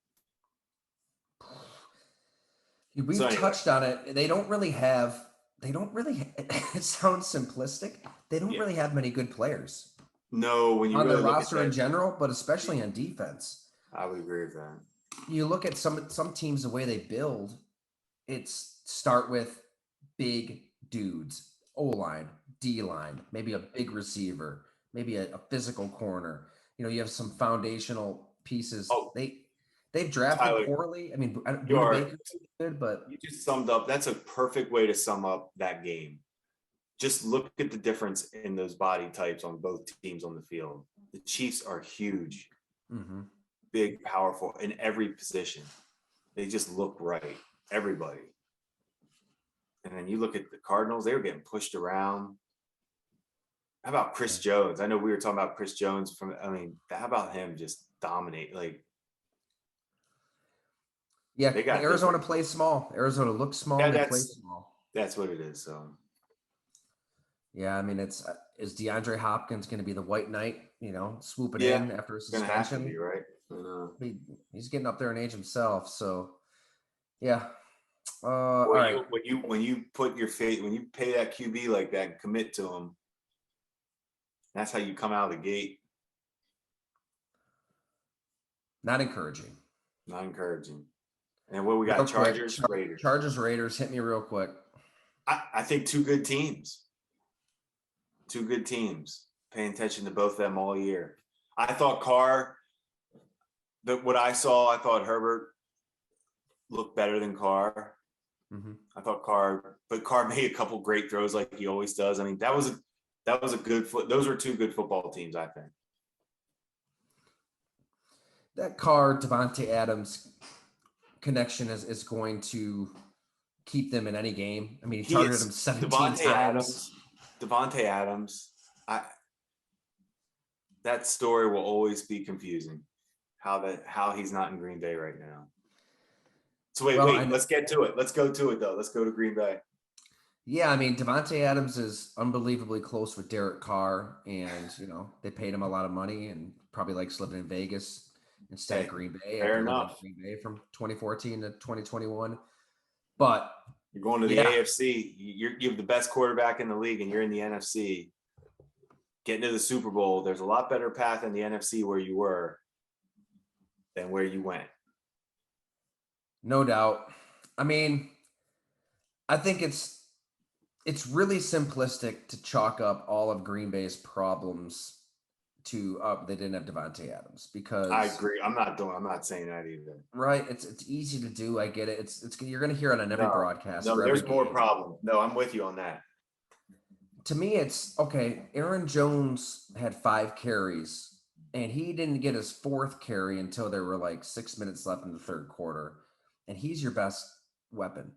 We've touched on it. They don't really have, it sounds simplistic. They don't really have many good players. No, when you on really the roster in general, but especially on defense. I would agree with that. You look at some teams, the way they build, it's start with big dudes, O-line, D-line, maybe a big receiver, maybe a physical corner. You have some foundational pieces. They've drafted Tyler, poorly. I mean, Baker's good, but you just summed up. That's a perfect way to sum up that game. Just look at the difference in those body types on both teams on the field. The Chiefs are huge, big, powerful in every position. They just look right, everybody. And then you look at the Cardinals, they were getting pushed around. How about Chris Jones? I know we were talking about Chris Jones how about him just dominate? Arizona plays small. Arizona looks small. They play small. That's what it is. So, yeah, I mean, is DeAndre Hopkins going to be the white knight? Swooping in after a suspension. Have to be, right? He's getting up there in age himself. So, yeah. All right. When you put your faith, when you pay that QB like that and commit to him, That's how you come out of the gate. Not encouraging. Not encouraging. And what we got? Real Chargers, quick, Raiders. Chargers, Raiders. Hit me real quick. I think two good teams. Two good teams. Paying attention to both of them all year. I thought what I saw, I thought Herbert looked better than Carr. Mm-hmm. I thought Carr made a couple great throws like he always does. I mean, that was a good those were two good football teams, I think. That Carr Devontae Adams connection is going to keep them in any game. I mean, he targeted him 17 times. Devontae Adams, that story will always be confusing. How he's not in Green Bay right now. So wait, let's get to it. Let's go to it though. Let's go to Green Bay. Yeah, I mean, Devontae Adams is unbelievably close with Derek Carr, and they paid him a lot of money and probably likes living in Vegas instead of Green Bay. Fair enough. Green Bay from 2014 to 2021. But you're going to the AFC. You have the best quarterback in the league, and you're in the NFC. Getting to the Super Bowl, there's a lot better path in the NFC where you were than where you went. No doubt. I mean, I think it's really simplistic to chalk up all of Green Bay's problems to they didn't have Devontae Adams, because I agree. I'm not saying that either. Right. It's easy to do. I get it. It's you're going to hear it on every broadcast. No, there's more problem. No, I'm with you on that. To me, it's okay. Aaron Jones had 5 carries, and he didn't get his 4th carry until there were like 6 minutes left in the third quarter. And he's your best weapon.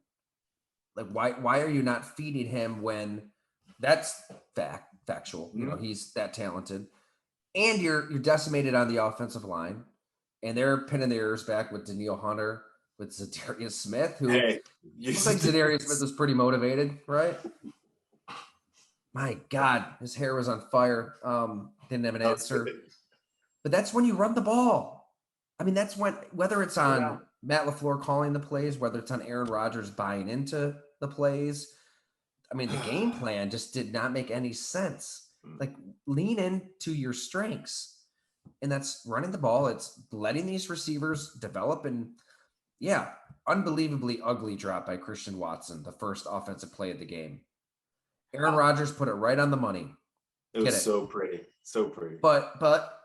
Like, why are you not feeding him when that's factual? Mm-hmm. He's that talented. And you're decimated on the offensive line, and they're pinning their ears back with Danielle Hunter, with Zadarius Smith, who looks like Zadarius Smith was pretty motivated, right? My God, his hair was on fire. Didn't have an answer. But that's when you run the ball. I mean, that's when, whether it's on Matt LaFleur calling the plays, whether it's on Aaron Rodgers buying into the plays, I mean, the game plan just did not make any sense. Like, lean into your strengths, and that's running the ball. It's letting these receivers develop. And unbelievably ugly drop by Christian Watson, the first offensive play of the game. Aaron Rodgers put it right on the money. It was so pretty. But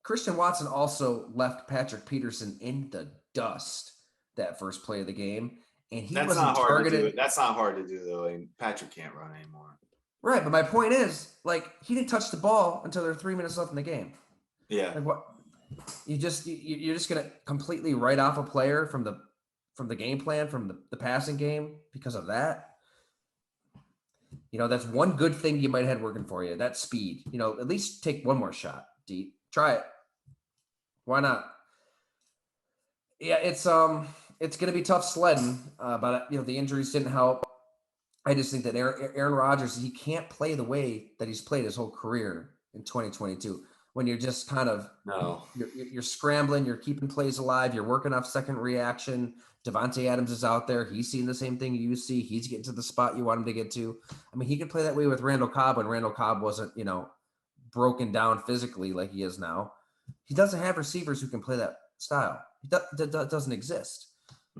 Christian Watson also left Patrick Peterson in the dust that first play of the game, and he wasn't targeted. That's not hard to do though. And Patrick can't run anymore. Right, but my point is, like, he didn't touch the ball until there were 3 minutes left in the game. Yeah. Like, what? You're just gonna completely write off a player from the game plan, from the passing game, because of that? That's one good thing you might have working for you. That speed. At least take one more shot, Deep. Try it. Why not? Yeah, it's gonna be tough sledding, but the injuries didn't help. I just think that Aaron Rodgers, he can't play the way that he's played his whole career in 2022. When you're just kind of you're scrambling, you're keeping plays alive, you're working off second reaction. Devontae Adams is out there. He's seeing the same thing you see. He's getting to the spot you want him to get to. I mean, he could play that way with Randall Cobb when Randall Cobb wasn't, broken down physically like he is now. He doesn't have receivers who can play that style. That doesn't exist.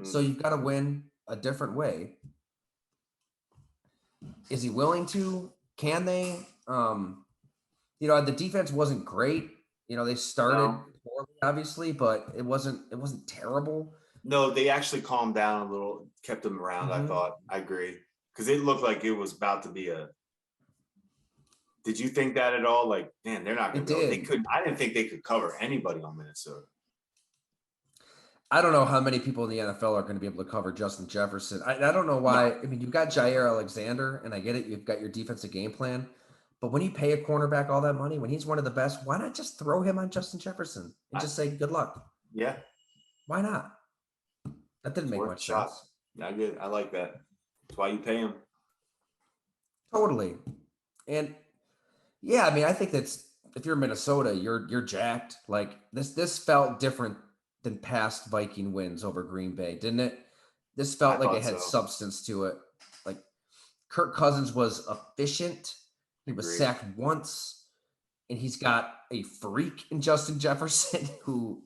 So you've got to win a different way. Is he willing to? Can they? The defense wasn't great. They started poorly, obviously, but it wasn't terrible. No, they actually calmed down a little, kept them around. Mm-hmm. I thought. I agree, because it looked like it was about to be a. Did you think that at all? Like, man, they're not going to. They couldn't. I didn't think they could cover anybody on Minnesota. I don't know how many people in the NFL are going to be able to cover Justin Jefferson. I don't know why. I mean, you've got Jair Alexander, and I get it. You've got your defensive game plan. But when you pay a cornerback all that money, when he's one of the best, why not just throw him on Justin Jefferson and just say good luck? Yeah. Why not? That didn't make much sense. I get. I like that. That's why you pay him. Totally. And yeah, I mean, I think that's, if you're Minnesota, you're jacked. Like, this felt different than past Viking wins over Green Bay, didn't it? This felt like it had substance to it. Like, Kirk Cousins was efficient. He was sacked once. and he's got a freak in Justin Jefferson who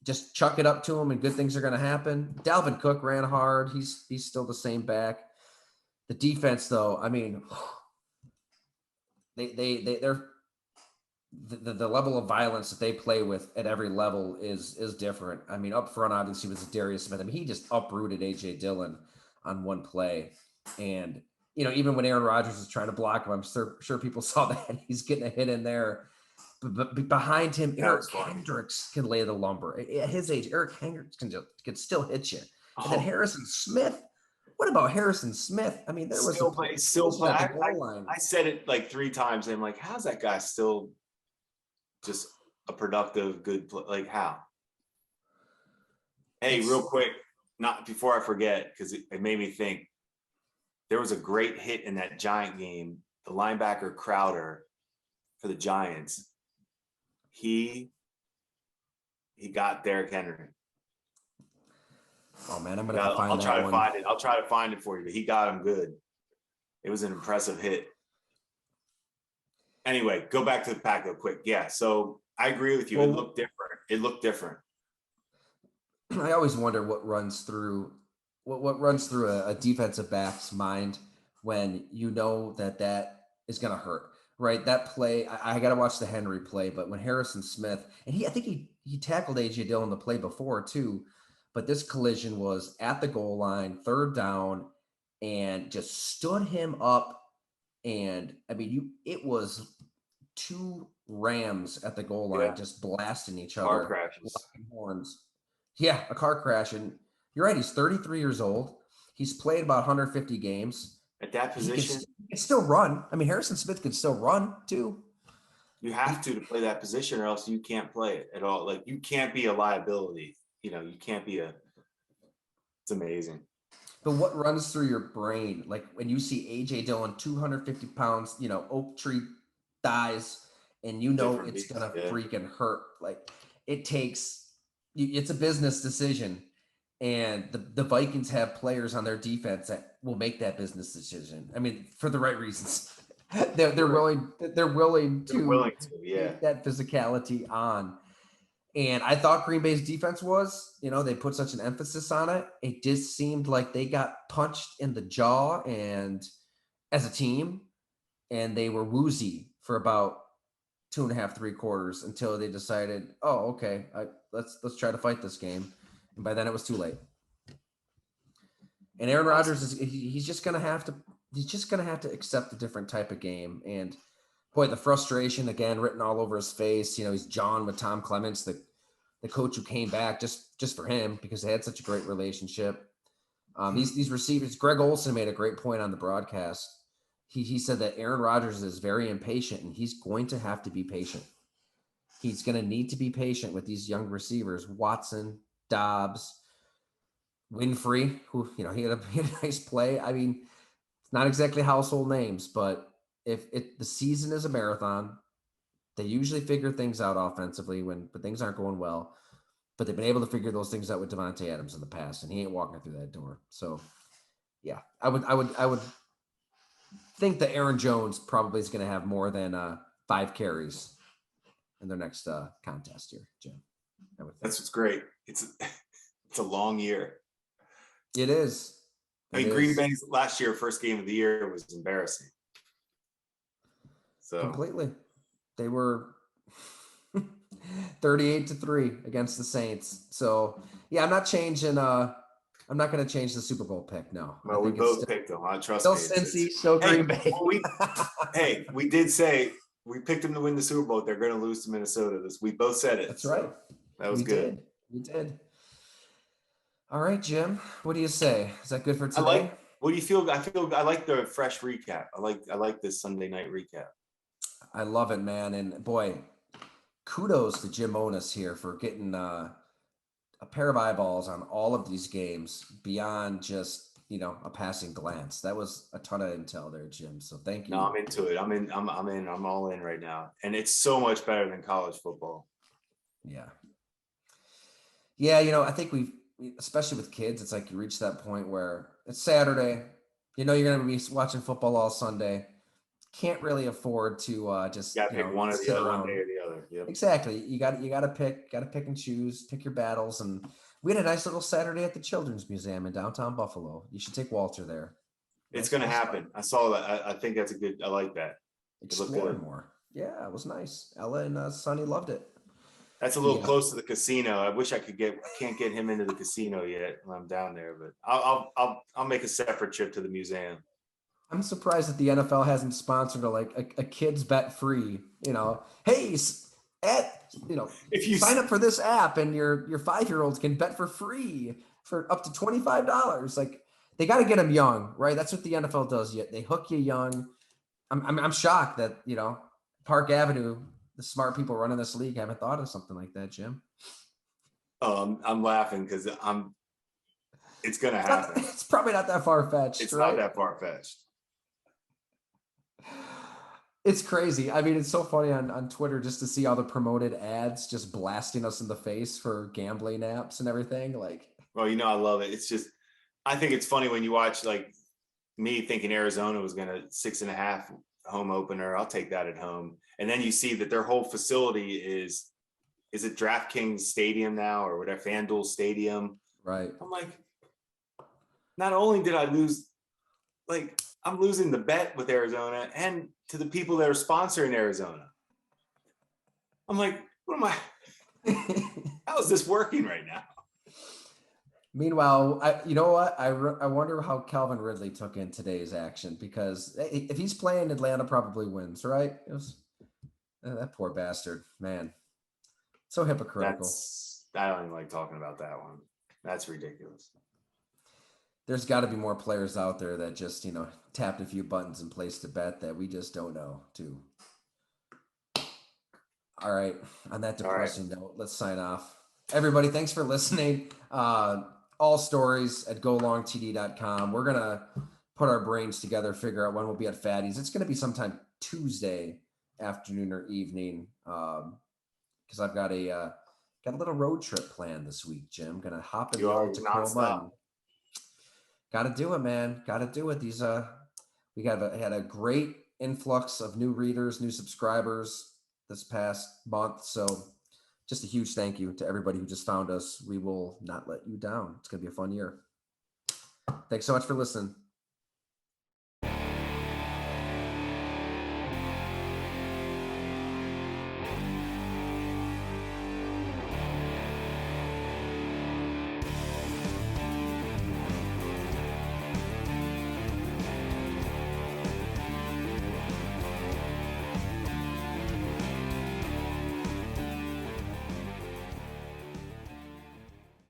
just chuck it up to him and good things are going to happen. Dalvin Cook ran hard. He's still the same back. The defense, though, I mean, they're the level of violence that they play with at every level is different. I mean, up front, obviously, was Darius Smith. I mean, he just uprooted A.J. Dillon on one play. And, even when Aaron Rodgers was trying to block him, I'm sure people saw that. He's getting a hit in there. But behind him, Eric Hendricks can lay the lumber. At his age, Eric Hendricks can still hit you. And then Harrison Smith. What about Harrison Smith? I mean, there was still play. At the goal line. I said it like 3 times. And I'm like, how's that guy still just a productive, good play? Like, how? Hey, real quick, not before I forget, because it made me think. There was a great hit in that Giant game. The linebacker Crowder for the Giants. He got Derrick Henry. Oh man, I'm gonna have to find I'll that try to one. find it. I'll try to find it for you, but he got him good. It was an impressive hit. Anyway, go back to the pack real quick. Yeah, so I agree with you. It looked different. I always wonder what runs through a defensive back's mind when that is going to hurt, right? That play, I got to watch the Henry play, but when Harrison Smith, and I think he tackled A.J. Dillon the play before too, but this collision was at the goal line, 3rd down, and just stood him up. And I mean, it was 2 Rams at the goal line just blasting each other. Car crashes. Horns. Yeah, a car crash. And you're right. He's 33 years old. He's played about 150 games. At that position. He can still run. I mean, Harrison Smith can still run too. You have to play that position or else you can't play it at all. Like, you can't be a liability. You can't be it's amazing. But what runs through your brain? Like when you see A.J. Dillon, 250 pounds, oak tree thighs, and it's going to freaking hurt. Like it's a business decision. And the Vikings have players on their defense that will make that business decision. I mean, for the right reasons. They're willing to take that physicality on. And I thought Green Bay's defense was, they put such an emphasis on it. It just seemed like they got punched in the jaw and as a team, and they were woozy for about 2.5, 3 quarters until they decided, oh, okay, let's try to fight this game. And by then it was too late. And Aaron Rodgers he's just gonna have to accept a different type of game. And boy, the frustration again written all over his face. He's John with Tom Clements, the coach who came back just for him because they had such a great relationship. These receivers, Greg Olsen made a great point on the broadcast. He said that Aaron Rodgers is very impatient and he's going to have to be patient. He's going to need to be patient with these young receivers, Watson, Dobbs, Winfrey, who, he had a nice play. I mean, it's not exactly household names, but if the season is a marathon, they usually figure things out offensively when things aren't going well. But they've been able to figure those things out with Devontae Adams in the past, and he ain't walking through that door. So, yeah, I would think that Aaron Jones probably is going to have more than 5 carries in their next contest here, Jim. That's what's great. It's a long year. It is. Green Bay's last year, first game of the year, was embarrassing. So completely. They were 38-3 against the Saints. So yeah, I'm not going to change the Super Bowl pick. No. Well, we both picked them. I trust me. Still Cincy, still Green Bay. We did say we picked them to win the Super Bowl. They're going to lose to Minnesota. We both said it. That's right. That was good. We did. All right, Jim. What do you say? Is that good for today? What do you feel? I like the fresh recap. I like this Sunday night recap. I love it, man. And boy, kudos to Jim Onis here for getting a pair of eyeballs on all of these games beyond just, a passing glance. That was a ton of intel there, Jim. So thank you. No, I'm into it. I'm all in right now. And it's so much better than college football. Yeah. Yeah, I think especially with kids, it's like you reach that point where it's Saturday, you're going to be watching football all Sunday. can't really afford to just You got to pick one or sit the other, around. one day or the other. Yep. Exactly. You got to pick and choose, pick your battles. And we had a nice little Saturday at the Children's Museum in downtown Buffalo. You should take Walter there. It's Nice going to little happen. spot. I saw that. I think that's a good. I like that. It looked Explore good. more. Yeah, it was nice. Ella and Sonny loved it. That's a little close to the casino. I wish I could get. I can't get him into the casino yet when I'm down there, but I'll make a separate trip to the museum. I'm surprised that the NFL hasn't sponsored a kids bet free. Hey, If you sign up for this app and your 5-year-olds can bet for free for up to $25. Like they got to get them young, right? That's what the NFL does. They hook you young. I'm shocked that Park Avenue, the smart people running this league, haven't thought of something like that, Jim. I'm laughing because it's gonna happen. It's probably not that far fetched. It's right? not that far fetched. It's crazy. I mean, it's so funny on Twitter just to see all the promoted ads just blasting us in the face for gambling apps and everything. Like, well, I love it. It's just, I think it's funny when you watch like me thinking Arizona was gonna 6.5 home opener. I'll take that at home. And then you see that their whole facility is it DraftKings Stadium now or whatever, FanDuel Stadium. right. I'm like, not only did I lose, like I'm losing the bet with Arizona and to the people that are sponsoring Arizona. I'm like, what am I? How is this working right now? Meanwhile, you know what? I wonder how Calvin Ridley took in today's action because if he's playing, Atlanta probably wins, right? That poor bastard, man. So hypocritical. I don't even like talking about that one. That's ridiculous. There's got to be more players out there that just, tapped a few buttons and placed a bet that we just don't know, too. All right. On that depressing note, let's sign off. Everybody, thanks for listening. All stories at golongtd.com. We're going to put our brains together, figure out when we'll be at Fatty's. It's going to be sometime Tuesday afternoon or evening because I've got a little road trip planned this week, Jim. Going to hop in the old Tacoma. Got to do it, man. Got to do it. We had a great influx of new readers, new subscribers this past month. So just a huge thank you to everybody who just found us. We will not let you down. It's going to be a fun year. Thanks so much for listening.